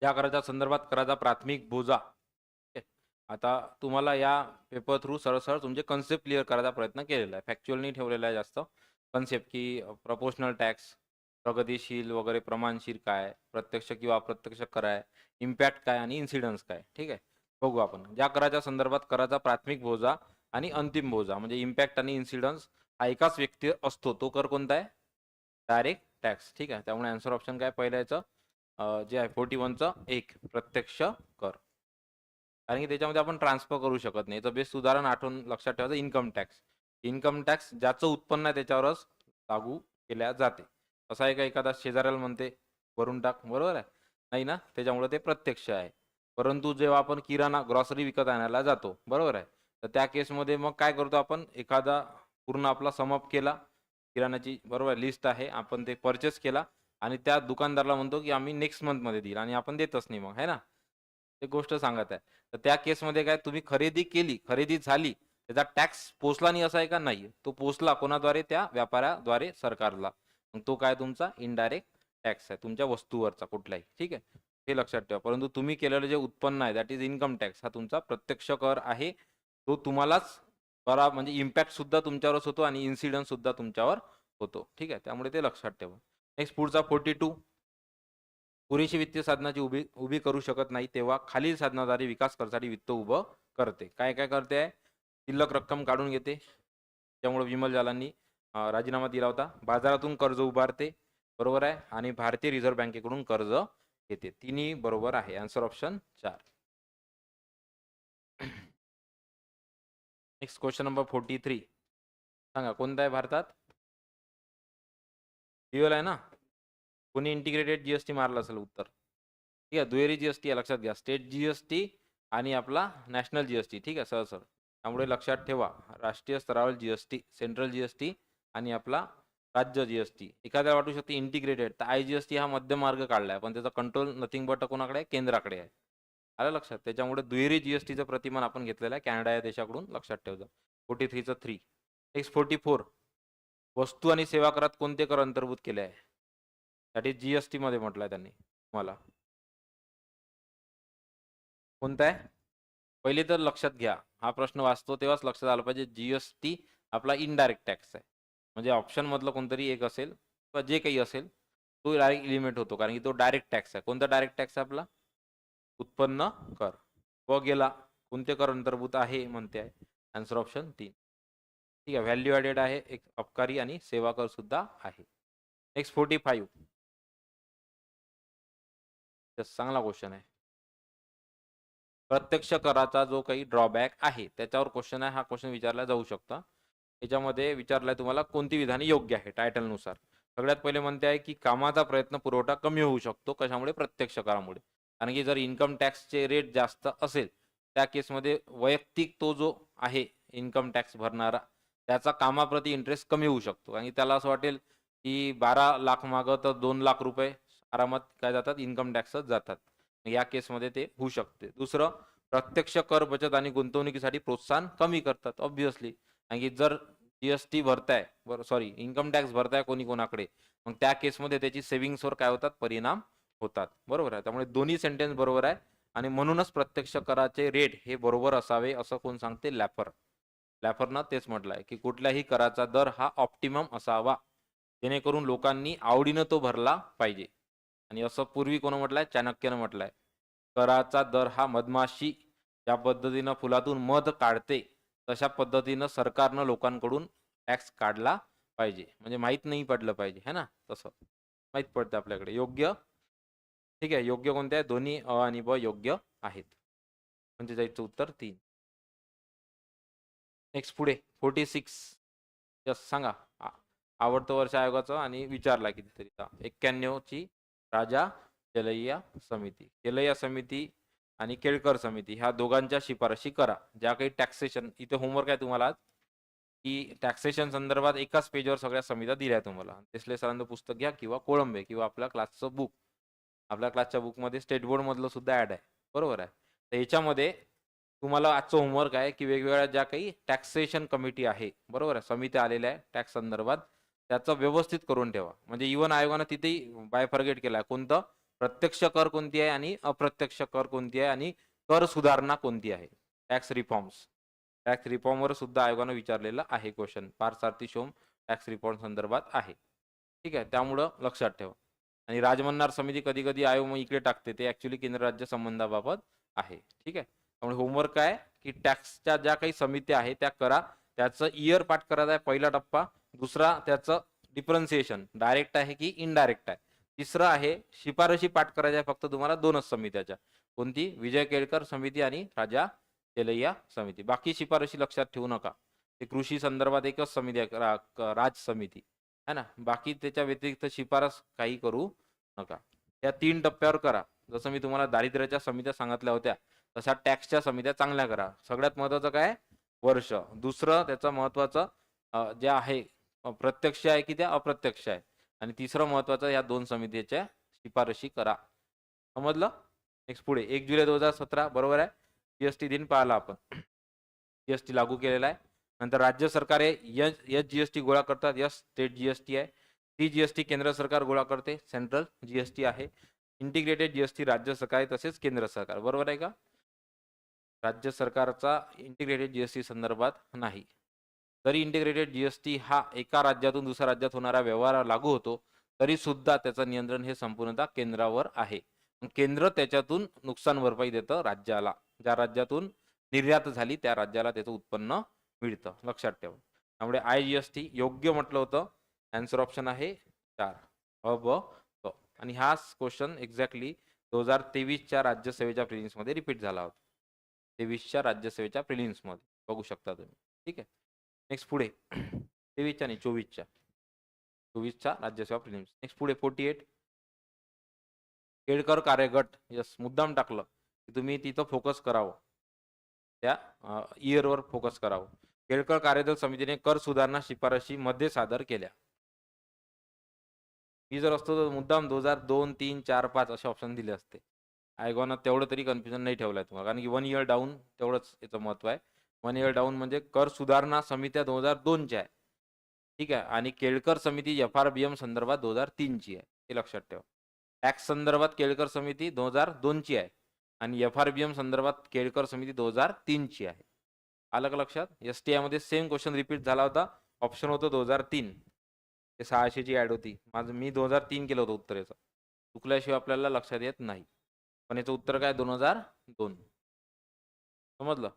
या कराच्या संदर्भात कराचा प्राथमिक बोजा. ठीक आहे. आता तुम्हाला या पेपर थ्रू सरळ तुमचे कन्सेप्ट क्लिअर करायचा प्रयत्न केलेला आहे. फॅक्च्युअल नाही ठेवलेला आहे जास्त कन्सेप्ट, की प्रपोर्शनल टॅक्स, प्रगतिशील वगैरे प्रमाणशील काय, प्रत्यक्ष किंवा अप्रत्यक्ष कर आहे, इम्पॅक्ट काय आणि इन्सिडन्स काय. ठीक आहे, बघू आपण. ज्या कराच्या संदर्भात कराचा प्राथमिक बोजा आणि अंतिम बोजा म्हणजे इम्पॅक्ट आणि इन्सिडन्स हा एकाच व्यक्ती असतो, तो कर कोणता आहे? Direct tax. ठीक आहे, त्यामुळे आन्सर ऑप्शन काय पहिलं याचं जे आहे 41चं 1 प्रत्यक्ष कर. कारण की त्याच्यामध्ये आपण ट्रान्सफर करू शकत नाही. याचं बेस्ट उदाहरण आठवून लक्षात ठेवायचं इन्कम टॅक्स. इन्कम टॅक्स ज्याचं उत्पन्न आहे त्याच्यावरच लागू केल्या जाते. असं आहे का एखादा शेजाऱ्याला म्हणते भरून टाक, बरोबर आहे? नाही ना, त्याच्यामुळे ते प्रत्यक्ष आहे. परंतु जेव्हा आपण किराणा ग्रॉसरी विकत आणायला जातो, बरोबर आहे, तर त्या केसमध्ये मग काय करतो आपण, एखादा पूर्ण आपला समअप केला, किराणाची बरोबर लिस्ट आहे, आपण ते परचेस केला आणि त्या दुकानदाराला म्हणतो की आम्ही नेक्स्ट मंथमध्ये देईल आणि आपण देतच नाही मग, आहे ना. ते गोष्ट सांगत आहे. तर त्या केसमध्ये काय, तुम्ही खरेदी केली, खरेदी झाली, त्याचा टॅक्स पोचला नाही असं आहे का? नाही, तो पोचला कोणाद्वारे? त्या व्यापाऱ्याद्वारे सरकारला. मग तो काय तुमचा इनडायरेक्ट टॅक्स आहे तुमच्या वस्तूवरचा कुठलाही. ठीक आहे, हे लक्षात ठेवा. परंतु तुम्ही केलेलं जे उत्पन्न आहे दॅट इज इन्कम टॅक्स, हा तुमचा प्रत्यक्ष कर आहे. तो तुम्हालाच बरा म्हणजे इम्पॅक्ट सुद्धा तुमच्यावरच होतो आणि इन्सिडन्स सुद्धा तुमच्यावर होतो. ठीक आहे, त्यामुळे ते लक्षात ठेवा. नेक्स्ट पुढचा 42. पुरेशी वित्तीय साधनाची उभी करू शकत नाही तेव्हा खालील साधनाद्वारे विकास खर्चासाठी वित्त उभं करते. काय काय करते आहे? शिल्लक रक्कम काढून घेते, त्यामुळे विमल जालांनी राजीनामा दिला होता. बाजारातून कर्ज उभारते, बरोबर आहे, आणि भारतीय रिझर्व्ह बँकेकडून कर्ज घेते. तिन्ही बरोबर आहे. Answer option 4. Next question number 43. सांगा कोणता आहे भारतात? ड्युअल आहे ना. कोणी इंटिग्रेटेड जीएसटी मारलं असेल उत्तर. ठीक आहे, दुहेरी जीएसटी आहे, लक्षात घ्या. स्टेट जीएसटी आणि आपला नॅशनल जीएसटी. ठीक आहे सर. त्यामुळे लक्षात ठेवा, राष्ट्रीय स्तरावर जीएसटी, सेंट्रल जीएसटी आणि आपला राज्य जीएसटी. एखाद्याला वाटू शकते इंटिग्रेटेड, तर आयजीएसटी हा मध्य मार्ग काढला आहे, पण त्याचा कंट्रोल नथिंग बट कोणाकडे आहे? केंद्राकडे आहे. आलं लक्षात? त्याच्यामुळे दुहेरी जीएसटीचं प्रतिमान आपण घेतलेलं आहे कॅनडा या देशाकडून, लक्षात ठेवजा. 43चं 3. नेक्स्ट 44. वस्तू आणि सेवा करात कोणते कर अंतर्भूत केले आहे? साठी जीएसटी मध्ये म्हटलंय त्यांनी मला. कोणता आहे? पहिले तर लक्षात घ्या, हा प्रश्न वाचतो तेव्हाच लक्षात आलं पाहिजे, जीएसटी आपला इनडायरेक्ट टॅक्स आहे. म्हणजे ऑप्शन मधलं कोणतरी एक असेल किंवा जे काही असेल तो डायरेक्ट एलिमेंट होतो, कारण की तो डायरेक्ट टॅक्स आहे. कोणता डायरेक्ट टॅक्स आहे आपला? उत्पन्न कर. व गेला कोणते कर अंतर्भूत आहे म्हणते आहे? Answer option 3. ठीक आहे, व्हॅल्यू ॲडेड आहे, एक अबकारी आणि सेवा कर सुद्धा आहे. नेक्स्ट 45. चांगला क्वेश्चन आहे. प्रत्यक्ष कराचा जो काही ड्रॉबॅक आहे त्याच्यावर क्वेश्चन आहे. हा क्वेश्चन विचारला जाऊ शकता. याच्यामध्ये विचारलाय तुम्हाला कोणती विधाने योग्य आहे टायटलनुसार. सगळ्यात पहिले म्हणते आहे की कामाचा प्रयत्न पुरवठा कमी होऊ शकतो. कशामुळे? प्रत्यक्ष करामुळे. कारण की जर इन्कम टॅक्सचे रेट जास्त असेल त्या केसमध्ये वैयक्तिक तो जो आहे इन्कम टॅक्स भरणारा त्याचा कामाप्रती इंटरेस्ट कमी होऊ शकतो. आणि त्याला असं वाटेल की 12 लाख मागं तर 2 लाख रुपये आरामात काय जातात? इन्कम टॅक्सच जातात. या केसमध्ये ते होऊ शकते. दुसरं, प्रत्यक्ष कर बचत आणि गुंतवणुकीसाठी प्रोत्साहन कमी करतात ऑब्व्हियसली. कारण की जर जीएसटी भरताय, सॉरी इन्कम टॅक्स भरताय कोणी कोणाकडे, मग त्या केसमध्ये त्याची सेव्हिंग्सवर काय होतात? परिणाम होतात. बरोबर आहे, त्यामुळे दोन्ही सेंटेन्स बरोबर आहे. आणि म्हणूनच प्रत्यक्ष कराचे रेट हे बरोबर असावे असं कोण सांगते? लॅफर. लॅफरनं तेच म्हटलं आहे की कुठल्याही कराचा दर हा ऑप्टिमम असावा, जेणेकरून लोकांनी आवडीनं तो भरला पाहिजे. आणि असं पूर्वी कोण म्हटलंय? चाणक्यनं म्हटलंय, कराचा दर हा मधमाशी ज्या पद्धतीनं फुलातून मध काढते तशा पद्धतीनं सरकारनं लोकांकडून टॅक्स काढला पाहिजे. म्हणजे माहीत नाही पडलं पाहिजे, है ना. तसं माहीत पडतं आपल्याकडे. योग्य. ठीक आहे, योग्य कोणते आहे? दोन्ही अ आणि ब योग्य आहेत. 45चं उत्तर 3. नेक्स्ट पुढे 46. यस सांगा. आवडतं वर्ष आयोगाचं आणि विचारला कितीतरी. 91 ची राजा केलय्या समिती. केलय्या समिती आणि केळकर समिती ह्या दोघांच्या शिफारशी करा. ज्या काही टॅक्सेशन इथे होमवर्क आहे तुम्हाला की टॅक्सेशन संदर्भात एकाच पेजवर सगळ्या समित्या दिल्या तुम्हाला. देसले सरांचं पुस्तक घ्या किंवा कोळंबे किंवा आपल्या क्लासचं बुक. आपल्या क्लासच्या बुकमध्ये स्टेट बोर्ड मधलं सुद्धा ऍड आहे. बरोबर आहे. तर याच्यामध्ये तुम्हाला आजचं होमवर्क आहे की वेगवेगळ्या ज्या काही टॅक्सेशन कमिटी आहे, बरोबर आहे, समित्या आलेल्या आहे टॅक्स संदर्भात, त्याचं व्यवस्थित करून ठेवा. म्हणजे इवन आयोगानं तिथेही बायफर्गेट केलाय कोणतं प्रत्यक्ष कर कोणती आहे आणि अप्रत्यक्ष कर कोणती आहे आणि कर सुधारणा कोणती आहे. Tax reforms. टॅक्स रिफॉर्मवर सुद्धा आयोगानं विचारलेलं आहे question. Parthasarathi Shome tax reform संदर्भात आहे. ठीक आहे, त्यामुळं लक्षात ठेवा. आणि राजमन्नार समिती कधी कधी आयोग मग इकडे टाकते, ते ऍक्च्युली केंद्र राज्य संबंधाबाबत आहे. ठीक आहे, त्यामुळे होमवर्क आहे की टॅक्सच्या ज्या काही समित्या आहेत त्या करा. त्याचं इयर पाठ करायचा आहे पहिला टप्पा. दुसरा त्याचं डिफरन्सिएशन डायरेक्ट आहे की इनडायरेक्ट आहे. तिसरं आहे शिफारशी पाठ करायच्या आहे फक्त तुम्हाला दोनच समित्याच्या. कोणती? विजय केळकर समिती आणि राजा केलय्या समिती. बाकी शिफारशी लक्षात ठेवू नका. ते कृषी संदर्भात एकच समिती आहे, राज समिती है ना. बाकी त्याच्या व्यतिरिक्त शिफारस काही करू नका. या 3 टप्प्यावर करा. जसं मी तुम्हाला दारिद्र्याच्या समित्या सांगितल्या होत्या तशा टॅक्सच्या समित्या चांगल्या करा. सगळ्यात महत्वाचं काय? वर्ष. दुसरं त्याचं महत्वाचं जे आहे प्रत्यक्ष आहे की त्या अप्रत्यक्ष आहे. आणि तिसरं महत्वाचं या 2 समितीच्या शिफारशी करा. समजलं? नेक्स्ट पुढे 1 जुलै 2017 बरोबर आहे. जीएसटी दिन पाहिला आपण. जीएसटी लागू केलेला आहे. नंतर राज्य सरकारे एस जीएसटी गोळा करतात. यस स्टेट जीएसटी आहे. सी जीएसटी केंद्र सरकार गोळा करते, सेंट्रल जीएसटी आहे. इंटिग्रेटेड जीएसटी राज्य सरकार तसेच केंद्र सरकार. बरोबर आहे का? राज्य सरकारचा इंटिग्रेटेड जीएसटी संदर्भात नाही. तरी इंटिग्रेटेड जीएसटी हा एका राज्यातून दुसऱ्या राज्यात होणारा व्यवहार लागू होतो, तरी सुद्धा त्याचं नियंत्रण हे संपूर्णतः केंद्रावर आहे. केंद्र त्याच्यातून नुकसान भरपाई देतं राज्याला. ज्या राज्यातून निर्यात झाली त्या राज्याला त्याचं उत्पन्न मिळतं. लक्षात ठेवा. त्यामुळे IGST योग्य म्हटलं होतं. आन्सर ऑप्शन आहे 4 अ ब क. आणि हाच क्वेश्चन एक्झॅक्टली 2023च्या राज्यसेवेच्या प्रिलिम्समध्ये रिपीट झाला होता. 23च्या राज्यसेवेच्या प्रिलिम्समध्ये बघू शकता तुम्ही. ठीक आहे, नेक्स्ट पुढे 23च्या नाही 24च्या 24च्या राज्यसेवा प्रिलिम्स. नेक्स्ट पुढे 48 केळकर कार्यगट. यस मुद्दाम टाकलं की तुम्ही तिथं फोकस करावं, त्या इयरवर फोकस करावं. केळकर कार्यदल समितीने कर सुधारणा शिफारशी मध्ये सादर केल्या. ही जर असतो तर मुद्दाम 2002, 3, 4, 5 असे ऑप्शन दिले असते. आयोगानं तेवढं तरी कन्फ्युजन नाही ठेवलंय तुम्हाला, कारण की 1 इयर डाऊन तेवढंच याचं महत्व आहे. 1 इयर डाऊन म्हणजे कर सुधारणा समित्या 2002च्या आहे. ठीक आहे, आणि केळकर समिती FRBM संदर्भात 2003ची आहे. हे लक्षात ठेवा. टॅक्स संदर्भात केळकर समिती 2002ची आहे आणि FRBM संदर्भात केळकर समिती 2003ची आहे. आलं का लक्षात? STI मध्ये सेम क्वेश्चन रिपीट झाला होता. ऑप्शन होतं 2003. ते 600ची ऍड होती. मी 2003 केलं होतं उत्तर याचं. चुकल्याशिवाय आपल्याला लक्षात येत नाही. पण याचं उत्तर काय? 2002. समजलं?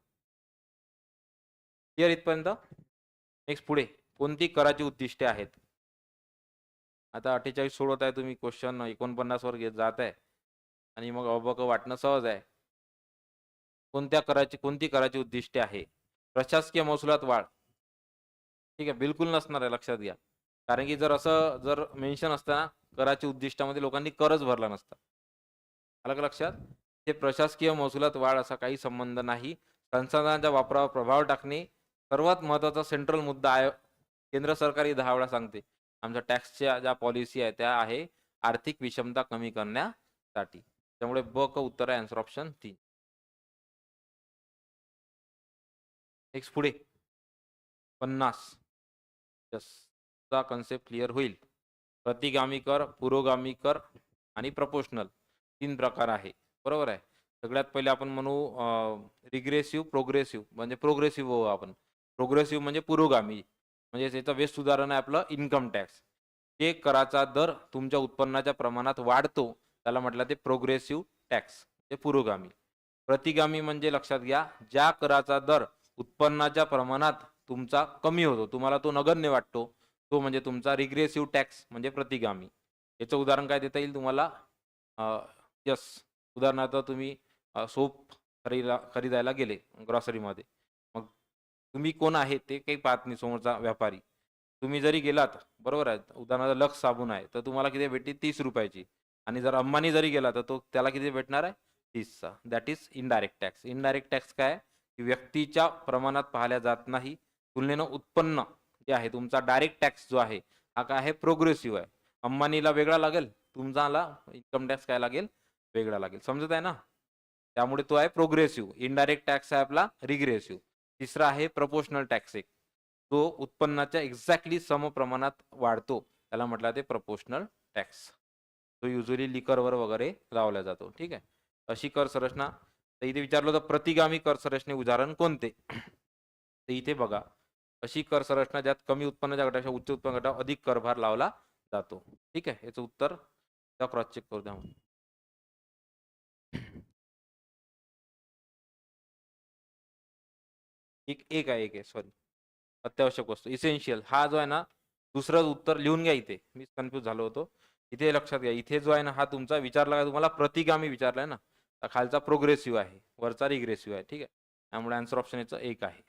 क्लिअर इथपर्यंत? नेक्स्ट पुढे कोणती कराची उद्दिष्टे आहेत? आता 48 सोडवत आहे तुम्ही, क्वेश्चन 49 वर घेत जात आहे आणि मग अवबक वाटणं सहज आहे. कोणती कराची उद्दिष्टे आहे? प्रशासकीय महसुलात वाढ. ठीक आहे, बिलकुल नसणार आहे, लक्षात घ्या. कारण की जर मेन्शन असतं ना कराची उद्दिष्टामध्ये लोकांनी करच भरला नसता. आलं का लक्षात? ते प्रशासकीय महसुलात वाढ असा काही संबंध नाही. संसाधनांच्या वापरावर प्रभाव टाकणे सर्वात महत्वाचा सेंट्रल मुद्दा आहे. केंद्र सरकारही 10 वेळा सांगते आमच्या टॅक्सच्या ज्या पॉलिसी आहे त्या आहे आर्थिक विषमता कमी करण्यासाठी. त्यामुळे ब क उत्तर आहे आन्सर ऑप्शन 3. नेक्स्ट पुढे 50. यस चा कन्सेप्ट क्लिअर होईल. प्रतिगामी कर, पुरोगामी कर आणि प्रपोर्शनल 3 प्रकार आहे. बरोबर आहे. सगळ्यात पहिले आपण म्हणू रिग्रेसिव्ह, प्रोग्रेसिव्ह. म्हणजे प्रोग्रेसिव्ह हो आपण. प्रोग्रेसिव्ह म्हणजे पुरोगामी, म्हणजे त्याचा बेस सुधारणा आहे आपलं इन्कम टॅक्स. जे कराचा दर तुमच्या उत्पन्नाच्या प्रमाणात वाढतो त्याला म्हटलं ते प्रोग्रेसिव्ह टॅक्स, ते पुरोगामी. प्रतिगामी म्हणजे लक्षात घ्या, ज्या कराचा दर उत्पन्नाच्या प्रमाणात तुमचा कमी होतो, तुम्हाला तो नगण्य वाटतो, तो म्हणजे तुमचा रिग्रेसिव्ह टॅक्स म्हणजे प्रतिगामी. याचं उदाहरण काय देता येईल तुम्हाला? यस उदाहरणार्थ तुम्ही सोप खरीदायला गेले ग्रॉसरीमध्ये. मग तुम्ही कोण आहे ते काही पाहत नाही समोरचा व्यापारी. तुम्ही जरी गेलात, बरोबर आहे, उदाहरणार्थ लक्स साबण आहे, तर तुम्हाला किती भेटते 30 रुपयाची. आणि जर अंबानी जरी गेला तर तो त्याला किती भेटणार आहे 30चा. That is indirect tax. Indirect tax काय आहे की व्यक्तीच्या प्रमाणात पाहिल्या जात नाही, तुलनेनं उत्पन्न जे आहे तुमचा डायरेक्ट टॅक्स जो आहे हा काय आहे प्रोग्रेसिव्ह आहे. अंबानीला वेगळा लागेल, तुमचा इन्कम टॅक्स काय लागेल वेगळा लागेल. समजत आहे ना? त्यामुळे तो आहे प्रोग्रेसिव्ह. इनडायरेक्ट टॅक्स आहे आपला रिग्रेसिव्ह. तिसरा आहे प्रपोर्शनल टॅक्स, एक तो उत्पन्नाच्या एक्झॅक्टली समप्रमाणात वाढतो, त्याला म्हटलं ते प्रपोर्शनल टॅक्स. तो युजली लिकरवर वगैरे लावला जातो. ठीक आहे. अशी कर संरचना. तर इथे विचारलं होतं प्रतिगामी कर संरचने उदाहरण कोणते. तर इथे बघा, अशी कर संरचना ज्यात कमी उत्पन्नाच्या गटापेक्षा उच्च उत्पन्न गटावर अधिक करभार लावला जातो. ठीक आहे. याचं उत्तर क्रॉस चेक करू द्या. एक आहे सॉरी, अत्यावश्यक वस्तू इसेन्शियल हा जो आहे ना, दुसरं उत्तर लिहून घ्या. इथे मी कन्फ्यूज झालो होतो. इथे लक्षात घ्या, इथे जो आहे ना हा तुमचा विचारला का तुम्हाला प्रतिगामी विचारलाय ना, तर खालचा प्रोग्रेसिव्ह आहे, वरचा रिग्रेसिव्ह आहे. ठीक आहे. त्यामुळे आन्सर ऑप्शन याचं एक आहे.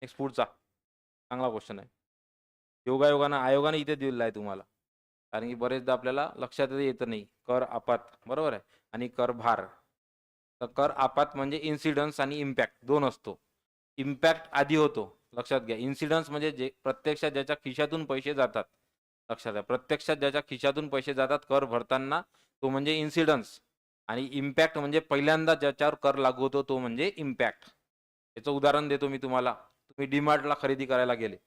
नेक्स्ट पुढचा चांगला क्वेश्चन आहे. योगायोगानं आयोगाने इथे दिलेला आहे तुम्हाला, कारण की बरेचदा आपल्याला लक्षात येत नाही. कर आपात, बरोबर आहे, आणि कर भार. तर कर आपात म्हणजे इन्सिडन्स आणि इम्पॅक्ट दोन असतो. इम्पॅक्ट आधी होतो, लक्षात घ्या. इन्सिडन्स म्हणजे जे प्रत्यक्षात ज्याच्या खिशातून पैसे जातात, लक्षात घ्या, प्रत्यक्षात ज्याच्या खिशातून पैसे जातात कर भरताना, तो म्हणजे इन्सिडन्स. आणि इम्पॅक्ट म्हणजे पहिल्यांदा ज्याच्यावर कर लागू होतो तो म्हणजे इम्पॅक्ट. याचं उदाहरण देतो मी तुम्हाला. तुम्ही डीमार्टला खरेदी करायला गेले.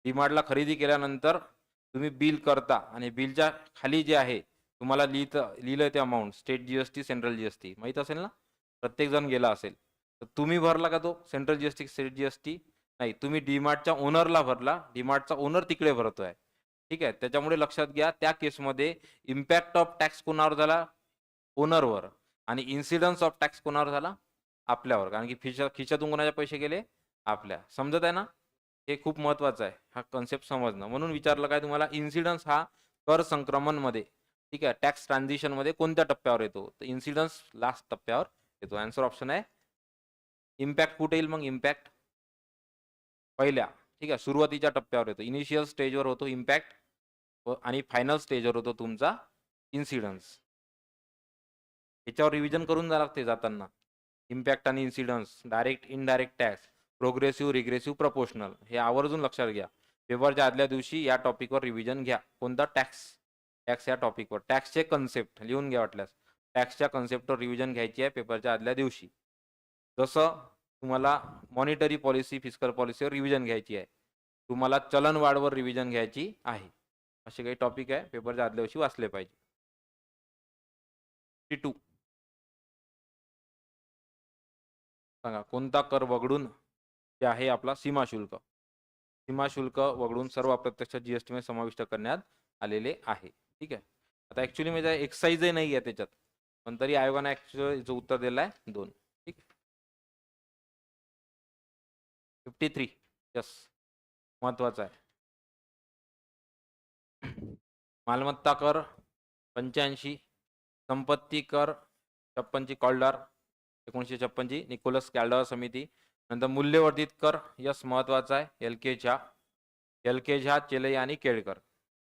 डीमार्टला खरेदी केल्यानंतर तुम्ही बिल करता आणि बिलच्या खाली जे आहे तुम्हाला लिहिलं ते amount, state GST, central GST माहीत असेल ना, प्रत्येक जण गेला असेल. तर तुम्ही भरला का तो सेंट्रल जीएसटी स्टेट जीएसटी? नाही, तुम्ही डीमार्टच्या ओनरला भरला. डीमार्टचा ओनर तिकडे भरतोय. ठीक आहे. त्याच्यामुळे लक्षात घ्या, त्या केसमध्ये इम्पॅक्ट ऑफ टॅक्स कोणावर झाला? ओनरवर. आणि इन्सिडन्स ऑफ टॅक्स कोणावर झाला? आपल्यावर, कारण की खिशातून कोणाचे पैसे गेले? आपल्या. समजत आहे ना? हे खूप महत्वाचं आहे, हा कन्सेप्ट समजणं. म्हणून विचारलं काय तुम्हाला, इन्सिडन्स हा कर संक्रमण मध्ये, ठीक आहे, टॅक्स ट्रान्झिशन मध्ये कोणत्या टप्प्यावर येतो? तर इन्सिडन्स लास्ट टप्प्यावर येतो. आन्सर ऑप्शन आहे इम्पॅक्ट. कुठे येईल मग इम्पॅक्ट? पहिल्या, ठीक आहे, सुरुवातीच्या टप्प्यावर येतो. इनिशियल स्टेजवर होतो इम्पॅक्ट आणि फायनल स्टेजवर होतो तुमचा इन्सिडन्स. याच्यावर रिव्हिजन करून जा लागते जाताना. इम्पॅक्ट आणि incidence, direct indirect tax, progressive, regressive, proportional, हे आवर्जून लक्षात घ्या. पेपरच्या आदल्या दिवशी या टॉपिकवर रिव्हिजन घ्या. कोणता? टॅक्स. टॅक्स या टॉपिकवर टॅक्सचे कन्सेप्ट लिहून घ्या वाटल्यास. टॅक्सच्या कन्सेप्टवर रिव्हिजन घ्यायची आहे पेपरच्या आदल्या दिवशी. जसं तुम्हाला मॉनिटरी पॉलिसी, फिस्कल पॉलिसीवर रिव्हिजन घ्यायची आहे, तुम्हाला चलनवाढवर रिव्हिजन घ्यायची आहे. असे काही टॉपिक आहे, पेपरच्या आदल्या दिवशी वाचले पाहिजे. T2 सांगा, कोणता कर वगळून जे आहे आपला सीमाशुल्क. सीमाशुल्क वगळून सर्व अप्रत्यक्ष जीएसटी मध्ये समाविष्ट करण्यात आलेले आहे. ठीक आहे. आता ऍक्च्युली म्हणजे एक्साइजही नाही आहे त्याच्यात, पण तरी आयोगाने ऍक्च्युअली जो उत्तर दिला आहे 2. ठीक. 53 यस, महत्वाचा आहे. मालमत्ता कर 85, संपत्ती कर 56 ची कॉल्डार 1956 ची निकोलस कॅल्डर समिती. नंतर मूल्यवर्धित कर, यस महत्वाचा आहे, एल के झा, चेलई आणि केळकर.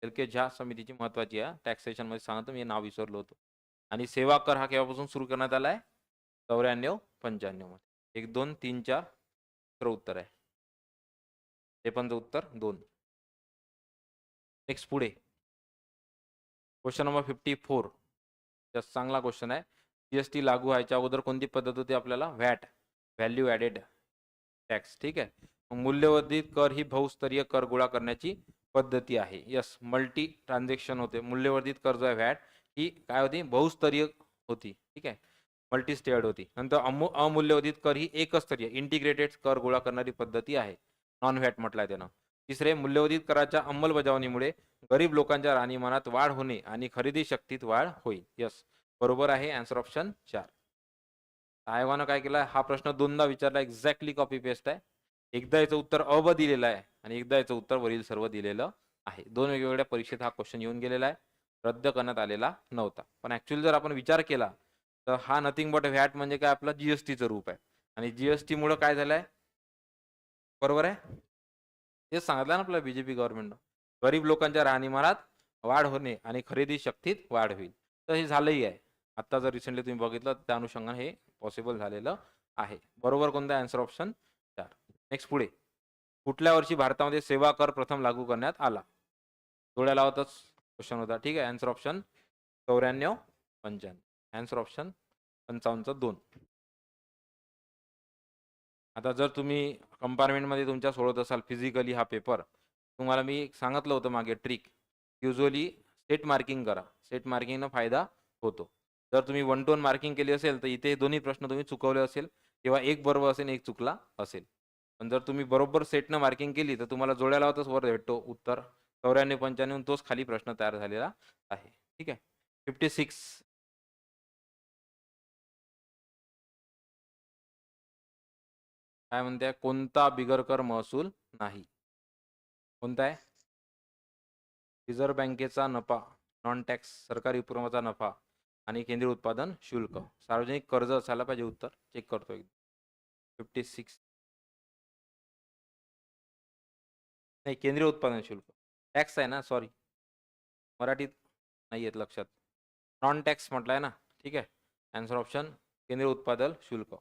एल के झा समितीची महत्वाची आहे, टॅक्सेशन मध्ये सांगतो मी, नाव विसरलो होतो. आणि सेवा कर हा केव्हापासून सुरू करण्यात आला आहे? 94-95 मध्ये. 1 2 3 4 उत्तर आहे. ते पण उत्तर 2. नेक्स्ट पुढे क्वेश्चन नंबर 54. जास्त चांगला क्वेश्चन आहे. जीएसटी लागू व्हायच्या अगोदर कोणती पद्धत होती आपल्याला? VAT, value added tax. ठीक आहे. मूल्यवर्धित कर ही बहुस्तरीय कर गोळा करण्याची पद्धती आहे. यस, मल्टी ट्रान्झॅक्शन होते. मूल्यवर्धित कर जो आहे व्हॅट ही काय होती? बहुस्तरीय होती. ठीक आहे, मल्टी स्टेअर्ड होती. नंतर अमूल्यवर्धित कर ही एकस्तरीय इंटिग्रेटेड कर गोळा करणारी पद्धती आहे, नॉन व्हॅट म्हटलंय त्यानं. तिसरे, मूल्यवर्धित कराच्या अंमलबजावणीमुळे गरीब लोकांच्या राहणीमानात वाढ होणे आणि खरेदी शक्तीत वाढ होईल. यस, बरोबर आहे. Answer option 4. आयोगानं काय केलं? हा प्रश्न 2दा विचारला, एक्झॅक्टली कॉपी पेस्ट आहे. एकदा याचं उत्तर अ दिलेलं आहे आणि एकदा याचं उत्तर वरील सर्व दिलेलं आहे. 2 वेगवेगळ्या परीक्षेत हा क्वेश्चन येऊन गेलेला आहे. रद्द करण्यात आलेला नव्हता. पण ऍक्च्युअली जर आपण विचार केला तर हा नथिंग बट व्हॅट म्हणजे काय, आपलं जीएसटीचं रूप आहे. आणि जीएसटी मुळे काय झालंय, बरोबर आहे, तेच सांगितलं ना आपल्या बीजेपी गव्हर्नमेंटनं, गरीब लोकांच्या राहणीमानात वाढ होणे आणि खरेदी शक्तीत वाढ होईल. तर हे झालंही आहे. आता जर रिसेंटली तुम्ही बघितलं त्या अनुषंगाने हे पॉसिबल झालेलं आहे. बरोबर कोणता आन्सर ऑप्शन 4. नेक्स्ट पुढे, कुठल्या वर्षी भारतामध्ये सेवा कर प्रथम लागू करण्यात आला? डोळ्या लावतच क्वेश्चन होता. ठीक आहे, आन्सर ऑप्शन 94, 95. Answer option 55 2. आता जर तुम्ही कंपार्टमेंटमध्ये तुमच्या सोडत असाल फिजिकली हा पेपर, तुम्हाला मी सांगितलं होतं मागे ट्रिक, युजली सेट मार्किंग करा. सेट मार्किंगनं फायदा होतो. जर तुम्ही 1 to 1 मार्किंग केली असेल तर इथे दोन्ही प्रश्न तुम्ही चुकवले असेल, किंवा एक बरोबर असेल एक चुकला असेल. पण जर तुम्ही बरोबर सेटनं मार्किंग केली तर तुम्हाला जोड्या लावतच वर भेटतो उत्तर 94 95, तोच खाली प्रश्न तयार झालेला आहे. ठीक आहे. 56. काय म्हणते, कोणता बिगरकर महसूल नाही? कोणता आहे? रिझर्व्ह बँकेचा नफा, नॉन टॅक्स सरकारी उपक्रमाचा नफा आणि केंद्रीय उत्पादन शुल्क. सार्वजनिक कर्ज असायला पाहिजे उत्तर. चेक करतो एकदा. 56 नाही, केंद्रीय उत्पादन शुल्क. टॅक्स आहे ना, सॉरी, मराठीत नाही येत लक्षात. नॉन टॅक्स म्हटलंय ना. ठीक आहे, आन्सर ऑप्शन केंद्रीय उत्पादन शुल्क.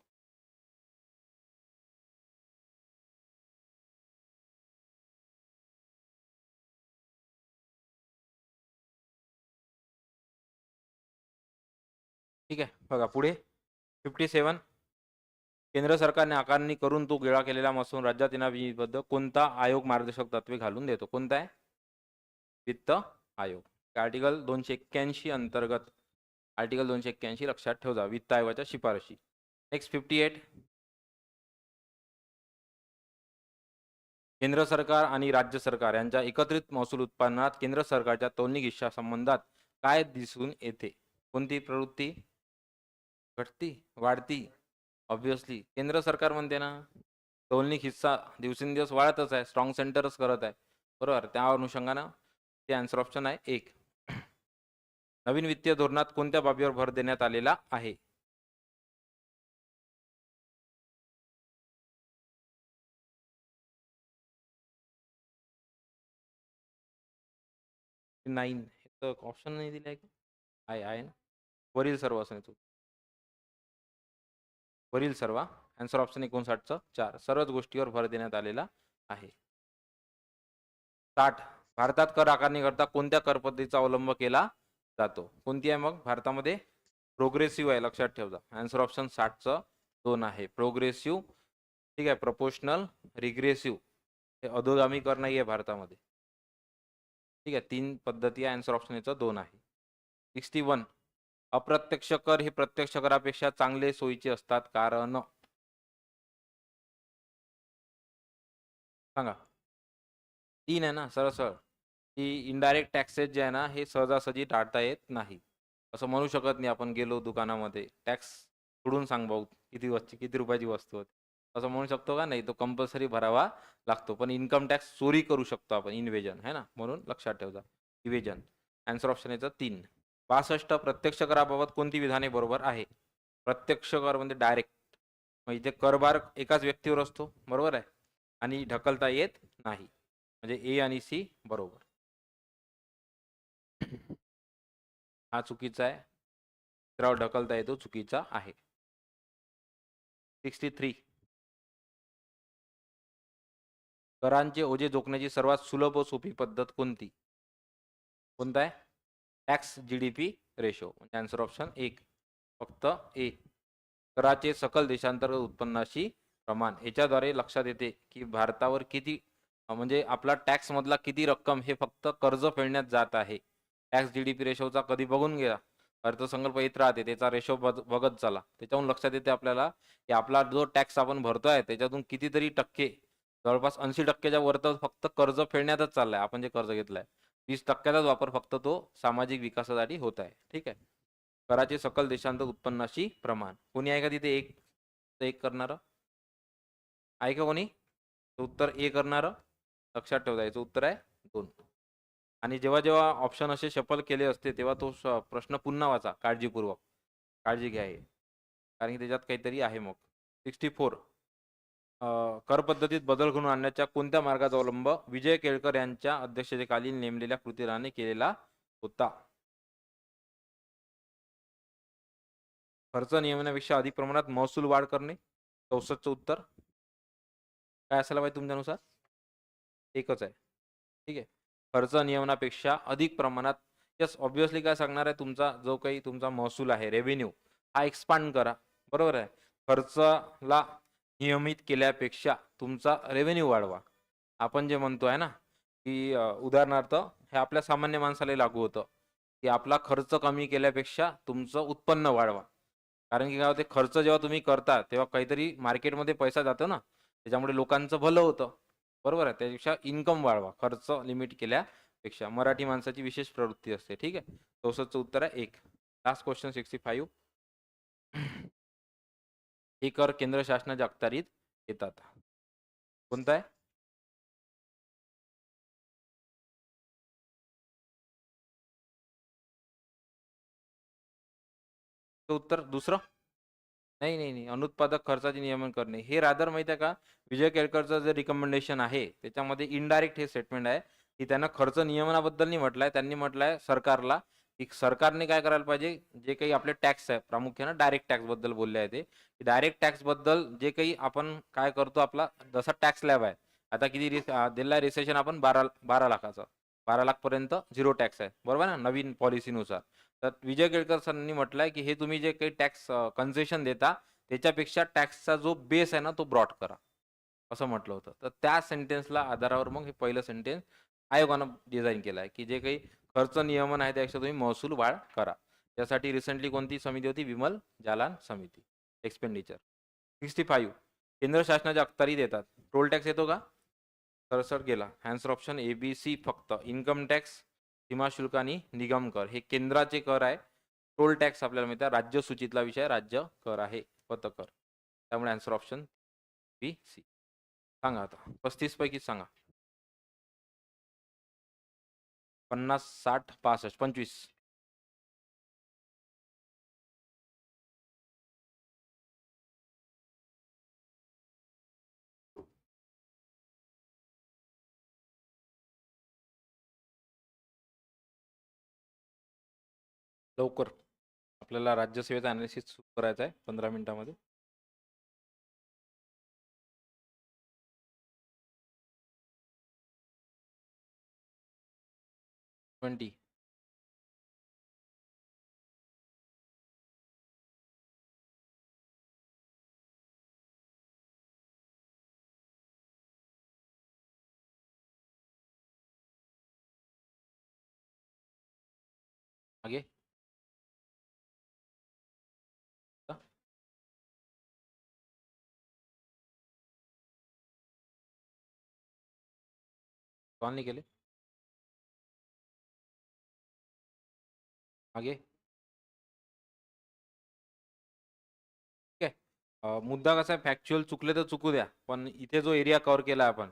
ठीक आहे, बघा पुढे 57. केंद्र सरकारने आकारणी करून तो गोळा केलेला महसूल राज्यात येण्याबद्दल कोणता आयोग मार्गदर्शक तत्वे घालून देतो? कोणता आहे? वित्त आयोग. आर्टिकल 281 अंतर्गत, आर्टिकल 281 लक्षात ठेवा, वित्त आयोगाच्या शिफारशी. नेक्स्ट 58. केंद्र सरकार आणि राज्य सरकार यांच्या एकत्रित महसूल उत्पन्नात केंद्र सरकारच्या तौलनिक हिस्सा संबंधात काय दिसून येते? कोणती प्रवृत्ती घटती वाढती? ऑब्विसली केंद्र सरकार म्हणते ना, तौलनिक हिस्सा दिवसेंदिवस वाढतच आहे, स्ट्रॉंग सेंटरच करत आहे, बरोबर. त्या अनुषंगानं ते आन्सर ऑप्शन आहे 1. नवीन वित्तीय धोरणात कोणत्या बाबीवर भर देण्यात आलेला आहे? नाईन, हे तर ऑप्शन नाही दिले आहे. आहे ना, वरील सर्व असं वरील सर्व. Answer option 59 4. सर्वच गोष्टीवर भर देण्यात आलेला आहे. 60. भारतात कर आकारणी करता कोणत्या कर पद्धतीचा अवलंब केला जातो? कोणती आहे मग भारतामध्ये? प्रोग्रेसिव्ह आहे, लक्षात ठेवा. आन्सर ऑप्शन 60 2 आहे, प्रोग्रेसिव्ह. ठीक आहे, प्रोपोर्शनल, रिग्रेसिव्ह, हे अधोगामी कर नाही आहे भारतामध्ये. ठीक आहे, 3 पद्धती आहे. आन्सर ऑप्शन याचं 2 आहे. 61. अप्रत्यक्ष कर हे प्रत्यक्ष करापेक्षा चांगले सोयीचे असतात कारण? सांगा. 3 आहे ना, सरळ सरळ, की इनडायरेक्ट टॅक्सेस जे आहे ना हे सहजासहजी टाळता येत नाही. असं म्हणू शकत नाही आपण गेलो दुकानामध्ये टॅक्स सोडून सांग भाऊ किती रुपयाची वस्तू होती, असं म्हणू शकतो का? नाही, तो कंपल्सरी भरावा लागतो. पण इन्कम टॅक्स चोरी करू शकतो आपण, इन्व्हेजन आहे ना, म्हणून लक्षात ठेवा, इव्हेजन. आन्सर ऑप्शन याचं 3. 62. प्रत्यक्ष कराबाबत कोणती विधाने बरोबर आहे? प्रत्यक्ष कर म्हणजे डायरेक्ट, म्हणजे करभार एकाच व्यक्तीवर असतो, बरोबर आहे, आणि ढकलता येत नाही, म्हणजे ए आणि सी बरोबर. हा चुकीचा आहे, दुसऱ्यावर ढकलता येतो, चुकीचा आहे. 63. करांचे ओझे जोखण्याची सर्वात सुलभ व सोपी पद्धत कोणती? कोणता आहे? Tax GDP ratio. म्हणजे आन्सर ऑप्शन 1 फक्त ए. कराचे सकल देशांतर्गत उत्पन्नाशी प्रमाण, याच्याद्वारे लक्षात येते की भारतावर किती, म्हणजे आपला टॅक्स मधला किती रक्कम हे फक्त कर्ज फेडण्यात जात आहे. टॅक्स जीडीपी रेशोचा कधी बघून घ्या, अर्थसंकल्प येत राहते, त्याचा रेशो बघत चला, त्याच्याहून लक्षात येते आपल्याला की आपला जो टॅक्स आपण भरतोय त्याच्यातून कितीतरी टक्के, जवळपास 80%च्या वर तर फक्त कर्ज फेडण्यातच चाललाय. आपण जे कर्ज घेतलंय 30%चाच वापर फक्त तो सामाजिक विकासासाठी होत आहे. ठीक आहे. कराचे सकल देशांत उत्पन्नाशी प्रमाण, कोणी आहे का तिथे एक करणार आहे का कोणी? उत्तर ए करणार, लक्षात ठेवा, याचं उत्तर आहे 2. आणि जेव्हा जेव्हा ऑप्शन असे शफल केले असते तेव्हा तो प्रश्न पुन्हा वाचा काळजीपूर्वक. काळजी घ्या हे. कारण की त्याच्यात काहीतरी आहे मग. 64 कर पद्धतीत बदल घडवून आणण्याच्या कोणत्या मार्गाचा अवलंब विजय केळकर यांच्या अध्यक्षतेखाली नेमलेल्या कृती दलाने केलेला होता? खर्च नियमनापेक्षा अधिक प्रमाणात महसूल वाढ करणे. 64चं उत्तर काय असायला पाहिजे तुमच्यानुसार? एकच आहे. ठीक आहे. खर्च नियमनापेक्षा अधिक प्रमाणात यस ऑब्व्हियसली काय सांगणार आहे तुमचा जो काही तुमचा महसूल आहे रेव्हेन्यू हा एक्सपांड करा. बरोबर आहे. खर्चाला नियमित केल्यापेक्षा तुमचा रेव्हेन्यू वाढवा. आपण जे म्हणतो आहे ना, की उदाहरणार्थ हे आपल्या सामान्य माणसाला लागू होतं, की आपला खर्च कमी केल्यापेक्षा तुमचं उत्पन्न वाढवा. कारण की काय होते खर्च जेव्हा तुम्ही करता तेव्हा काहीतरी मार्केटमध्ये पैसा जातो ना, त्याच्यामुळे लोकांचं भलं होतं. बरोबर आहे. त्यापेक्षा इन्कम वाढवा. खर्च लिमिट केल्यापेक्षा. मराठी माणसाची विशेष प्रवृत्ती असते. ठीक आहे. 64चं उत्तर आहे 1. Last question 65. हे कर केंद्र शासनाच्या अखत्यारीत येतात. कोणता आहे? उत्तर दुसरं? नाही, नाही, नाही. अनुत्पादक खर्चाचे नियमन करणे. हे रादर माहिती आहे का? विजय केळकरचं जे रिकमेंडेशन आहे, त्याच्यामध्ये इनडायरेक्ट हे स्टेटमेंट आहे, की त्यांना खर्च नियमनाबद्दल नाही म्हटलंय. त्यांनी म्हटलंय सरकारला, की सरकारने काय करायला पाहिजे, जे काही आपले टॅक्स आहे, प्रामुख्याने डायरेक्ट टॅक्सबद्दल बोलले आहे ते, की डायरेक्ट टॅक्सबद्दल जे काही आपण काय करतो, आपला जसा टॅक्स स्लॅब आहे. आता किती दिलाय रिसेशन आपण 12 लाखाचा. 12 लाखपर्यंत झिरो टॅक्स आहे. बरोबर ना? नवीन पॉलिसीनुसार. तर विजय केळकर सरांनी म्हटलंय की हे तुम्ही जे काही टॅक्स कन्सेशन देता त्याच्यापेक्षा टॅक्सचा जो बेस आहे ना तो ब्रॉड करा असं म्हटलं होतं. तर त्या सेंटेन्सला आधारावर मग हे पहिलं सेंटेन्स आयोगानं डिझाईन केलं आहे की जे काही खर्च नियमन आहे त्यापेक्षा तुम्ही महसूल वाढ करा. त्यासाठी रिसेंटली कोणती समिती होती? विमल जालान समिती. एक्सपेंडिचर 65 केंद्र शासनाच्या अखत्यारीत येतात. टोल टॅक्स येतो का? सरसर गेला. Answer option A B C फक्त. इन्कम टॅक्स, सीमाशुल्क आणि निगम कर हे केंद्राचे कर आहे. टोल टॅक्स आपल्याला माहिती आहे राज्य सूचीतला विषय राज्य कर आहे पथकर. त्यामुळे आन्सर ऑप्शन बी सी. सांगा आता 35 पैकी सांगा. 50 60 65 25. लवकर आपल्याला राज्यसेवेचा अनालिसिस सुरू करायचा आहे 15 मिनिटांमध्ये. ट्वेंटी. आगे कॉल नाही केले. आगे ठीक आहे. मुद्दा कसा आहे फॅक्च्युअल चुकले तर चुकू द्या पण इथे जो एरिया कव्हर केला आपण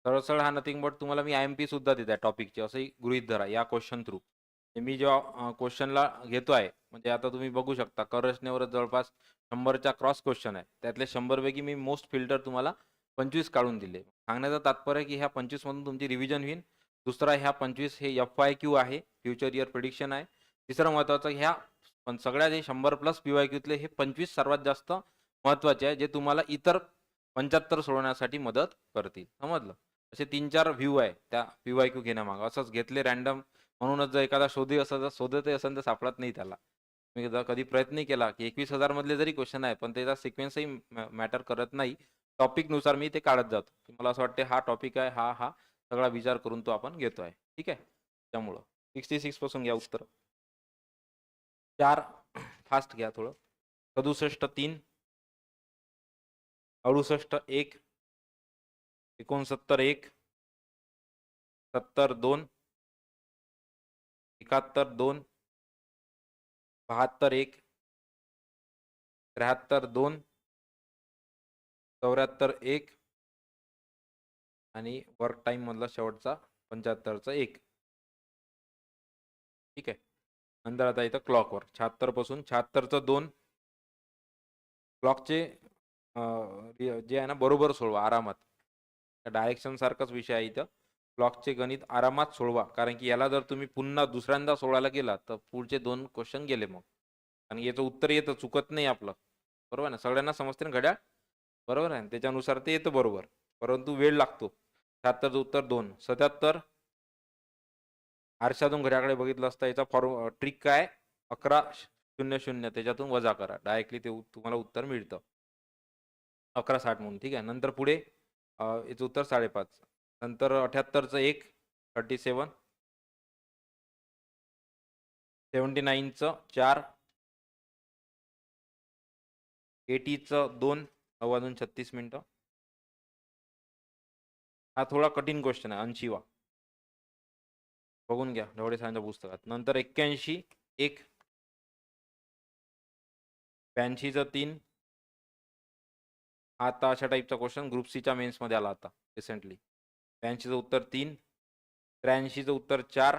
सरळ सरळ हा नथिंग बट तुम्हाला मी IMP सुद्धा देत आहे टॉपिकचे असंही गृहित धरा या क्वेश्चन थ्रू. मी जेव्हा क्वेश्चनला घेतो आहे म्हणजे आता तुम्ही बघू शकता कर रचनेवरच जवळपास 100च्या क्रॉस क्वेश्चन आहे. त्यातले 100 पैकी मी मोस्ट फिल्टर तुम्हाला 25 काढून दिले. सांगण्याचं तात्पर्य की ह्या 25 मधून तुमची रिव्हिजन होईल. दुसरा ह्या 25 हे FYQ आहे फ्युचर इयर प्रिडिक्शन आहे. तिसरं महत्त्वाचं ह्या पण सगळ्या जे 100 प्लस PYQतले हे 25 सर्वात जास्त महत्त्वाचे आहे जे तुम्हाला इतर 75 सोडवण्यासाठी मदत करतील. समजलं? असे 3-4 व्ह्यू आहे त्या PYQ घेण्यामागं. असंच घेतले रँडम म्हणूनच जर एखादा शोधतही असेल तर सापडत नाही त्याला. मी जर कधी प्रयत्न केला की 21,000 मधले जरी क्वेश्चन आहे पण त्याचा सिक्वेन्सही मॅटर करत नाही. टॉपिकनुसार मी ते काढत जातो. की मला असं वाटतं हा टॉपिक आहे हा सगळा विचार करून तो आपण घेतोय. ठीक आहे? त्यामुळं 66 पासून घ्या उत्तर. 4 फास्ट घ्या थोडं. 67 3 68 1 69 1 70 2 71 2 72 1 73 2 74 1 आणि वर्क टाइम मधला शेवटचा 75चा 1. ठीक आहे. नंतर आता इथं क्लॉकवर 76 पासून 76चं 2 क्लॉकचे जे आहे ना बरोबर सोडवा आरामात. डायरेक्शन सारखाच विषय आहे इथं. क्लॉकचे गणित आरामात सोडवा, कारण की याला जर तुम्ही पुन्हा दुसऱ्यांदा सोडवायला गेला तर पुढचे 2 क्वेश्चन गेले मग. आणि याचं उत्तर येतं, चुकत नाही आपलं. बरोबर ना, सगळ्यांना समजते ना घड्याळ. बरोबर आहे, त्याच्यानुसार ते येतं बरोबर, परंतु वेळ लागतो. 76चं उत्तर 2. 77 आरशातून घड्याकडे बघितलं असता याचा ट्रिक काय, 11:00 त्याच्यातून वजा करा, डायरेक्टली ते तुम्हाला उत्तर मिळतं 11:60 म्हणून. ठीक आहे. नंतर पुढे याचं उत्तर 5:30. नंतर 78चं 1 37, 79चं 4, 80चं 2 9:36. हा थोडा कठीण क्वेश्चन आहे, 80वा. बघून घ्या ढवळे सरांच्या पुस्तकात. नंतर 81 1, 82चं 3. आता अशा टाईपचा क्वेश्चन ग्रुप सीच्या मेन्समध्ये आला आता रिसेंटली. 82चं उत्तर 3, 83चं उत्तर 4.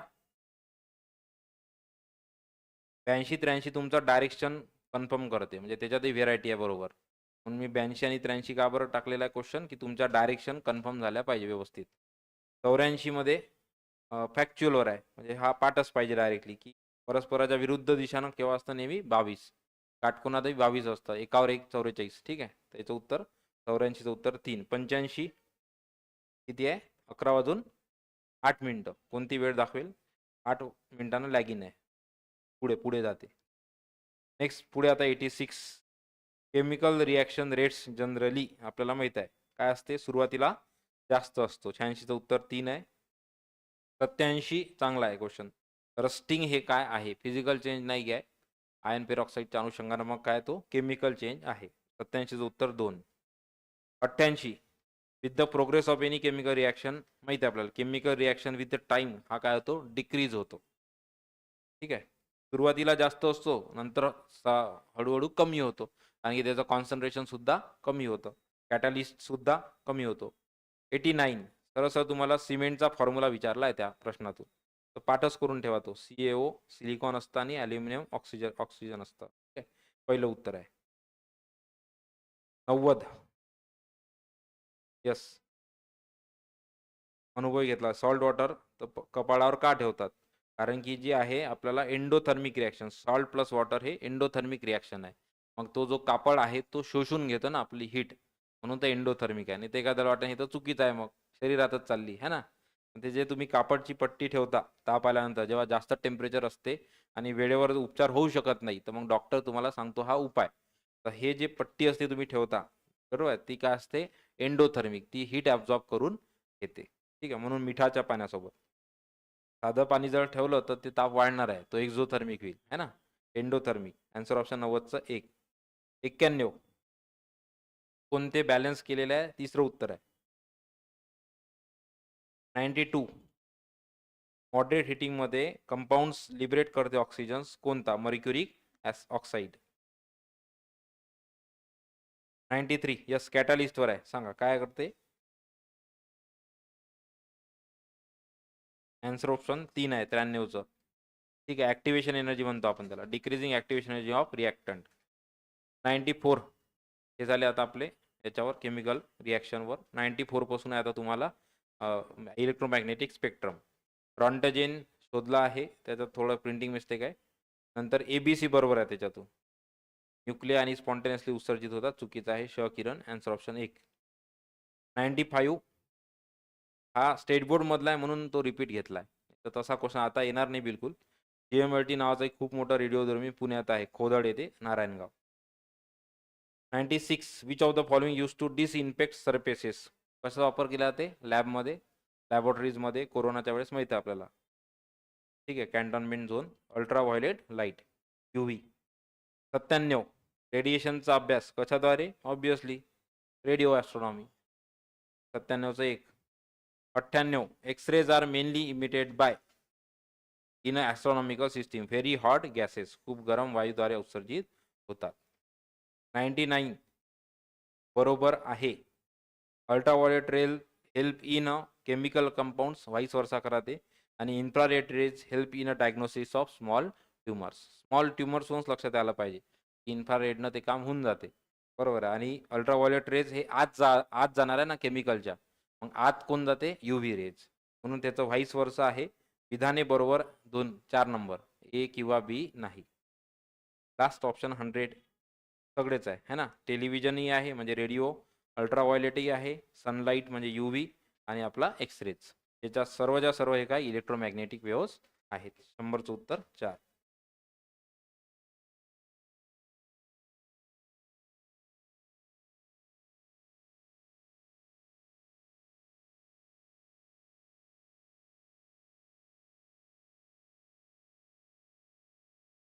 82-83 तुमचं डायरेक्शन कन्फर्म करते, म्हणजे त्याच्यातही व्हेरायटी आहे बरोबर. म्हणून मी 82 आणि 83 का बरं टाकलेला आहे क्वेश्चन, की तुमच्या डायरेक्शन कन्फर्म झाल्या पाहिजे व्यवस्थित. 84 मध्ये फॅक्च्युअलवर आहे, म्हणजे हा पाठच पाहिजे डायरेक्टली, की परस्पराच्या विरुद्ध दिशानं केव्हा असतं नेहमी 22. काटकोनातही 22 असतं, एकावर एक 44. ठीक आहे. त्याचं उत्तर 84चं उत्तर 3. 85 किती आहे, 11:08. कोणती वेळ दाखवेल, 8 मिनिटानं लॅगिन आहे, पुढे पुढे जाते. नेक्स्ट पुढे आता 86 केमिकल रिॲक्शन रेट्स जनरली आपल्याला माहित आहे काय असते, सुरुवातीला जास्त असतो. 86चं उत्तर 3 आहे. 87 चांगला आहे क्वेश्चन. रस्टिंग हे काय आहे, फिजिकल चेंज नाही आहे, आयर्न पेरॉक्साईडच्या अनुषंगानं मग काय तो केमिकल चेंज आहे. 87चं उत्तर 2. 88 with the progress of any chemical reaction, माहिती आहे आपल्याला chemical reaction with the time हा काय होतो, डिक्रीज होतो. ठीक आहे. सुरुवातीला जास्त असतो, नंतर हळूहळू कमी होतो, कारण की त्याचं कॉन्सन्ट्रेशन सुद्धा कमी होतं, कॅटलिस्ट सुद्धा कमी होतो. 89 सरळ तुम्हाला सिमेंटचा फॉर्म्युला विचारला आहे त्या प्रश्नातून, तर पाठच करून ठेवा तो. CaO सिलिकॉन असतं आणि ॲल्युमिनियम ऑक्सिजन असतं. ठीक आहे, पहिलं उत्तर आहे. 90 यस, अनुभव घेतला. सॉल्ट वॉटर तर कपाळावर का ठेवतात, कारण की जी आहे आपल्याला endothermic reaction, salt plus water हे एंडोथर्मिक रिॲक्शन आहे. मग तो जो कापड आहे तो शोषून घेतो ना आपली हीट, म्हणून ते एंडोथर्मिक आहे. आणि ते एखाद्याला वाटतं हे तर चुकीचं आहे, मग शरीरातच चालली है ना. ते जे तुम्ही कापडची पट्टी ठेवता ताप आल्यानंतर, जेव्हा जास्त टेम्परेचर असते आणि वेळेवर उपचार होऊ शकत नाही, तर मग डॉक्टर तुम्हाला सांगतो हा उपाय. तर हे जे पट्टी असते तुम्ही ठेवता, बरोबर, ती काय असते, एंडोथर्मिक, ती हीट ॲब्झॉर्ब करून घेते. ठीक आहे. म्हणून मिठाच्या पाण्यासोबत साधं पाणी जर ठेवलं तर ते ताप वाढणार आहे, तो एक्झोथर्मिक होईल है ना. एंडोथर्मिक. Answer option 90चं 1. 91 कोणते बॅलन्स केलेलं आहे, तिसरं उत्तर आहे. 92 मॉडरेट हिटिंगमध्ये कंपाऊंड्स लिबरेट करते ऑक्सिजन, कोणता, मर्क्युरिक ऑक्साईड. 93 यस, कॅटालिस्टवर आहे, सांगा काय करते. आन्सर ऑप्शन 3 आहे 93चं. ठीक आहे. ॲक्टिवेशन एनर्जी म्हणतो आपण त्याला, decreasing activation energy of reactant. 94 हे झाले आता आपले याच्यावर केमिकल रिॲक्शनवर. 94 पासून आहे आता तुम्हाला इलेक्ट्रोमॅग्नेटिक स्पेक्ट्रम. रॉन्टजेन शोधला आहे, त्याच्यात थोडं प्रिंटिंग मिस्टेक आहे. नंतर ABC बरोबर आहे त्याच्यातून. न्यूक्लिया आणि स्पॉन्टेनियसली उत्सर्जित होतात, चुकीचं आहे. किरण. Answer option 1. 95 हा स्टेट बोर्ड मधला आहे म्हणून तो रिपीट घेतला आहे, तर तसा क्वेश्चन आता येणार नाही बिलकुल. GMLT नावाचा एक खूप मोठा रेडिओधर्मी पुण्यात आहे, खोदड येथे, Narayangaon. 96 which of the following use to disinfect surfaces, कसा वापर केला जाते लॅबमध्ये, लॅबोरेटरीजमध्ये कोरोनाच्या वेळेस माहिती आहे आपल्याला. ठीक आहे. Cantonment zone, ultraviolet light, UV. 97 रेडिएशनचा अभ्यास कशाद्वारे, ऑब्विसली रेडिओ ॲस्ट्रॉनॉमी. 97चं 1. 98 X-rays are mainly emitted by in a astronomical system, very hot gases, खूप गरम वायूद्वारे उत्सर्जित होतात. 99 बरोबर आहे. Ultraviolet rays help in a chemical compounds, vice versa करा ते. आणि infrared rays help in a diagnosis of small tumours लक्षात यायला पाहिजे की इन्फ्रारेडनं ते काम होऊन जाते, बरोबर आहे. आणि अल्ट्राव्हायोलेट रेज हे आत जाणार आहे ना केमिकलच्या, मग आत कोण जाते, UV रेज, म्हणून त्याचं व्हाईस वर्सा आहे. विधाने बरोबर 4 नंबर, ए किंवा बी नाही. लास्ट ऑप्शन 100 सगळेच आहे है ना. टेलिव्हिजनही आहे म्हणजे रेडिओ, अल्ट्राव्हायोलेटही आहे, सनलाईट म्हणजे UV, आणि आपला एक्सरेज, त्याच्या सर्व हे काय इलेक्ट्रोमॅग्नेटिक वेव्हज आहेत. 100चं उत्तर 4.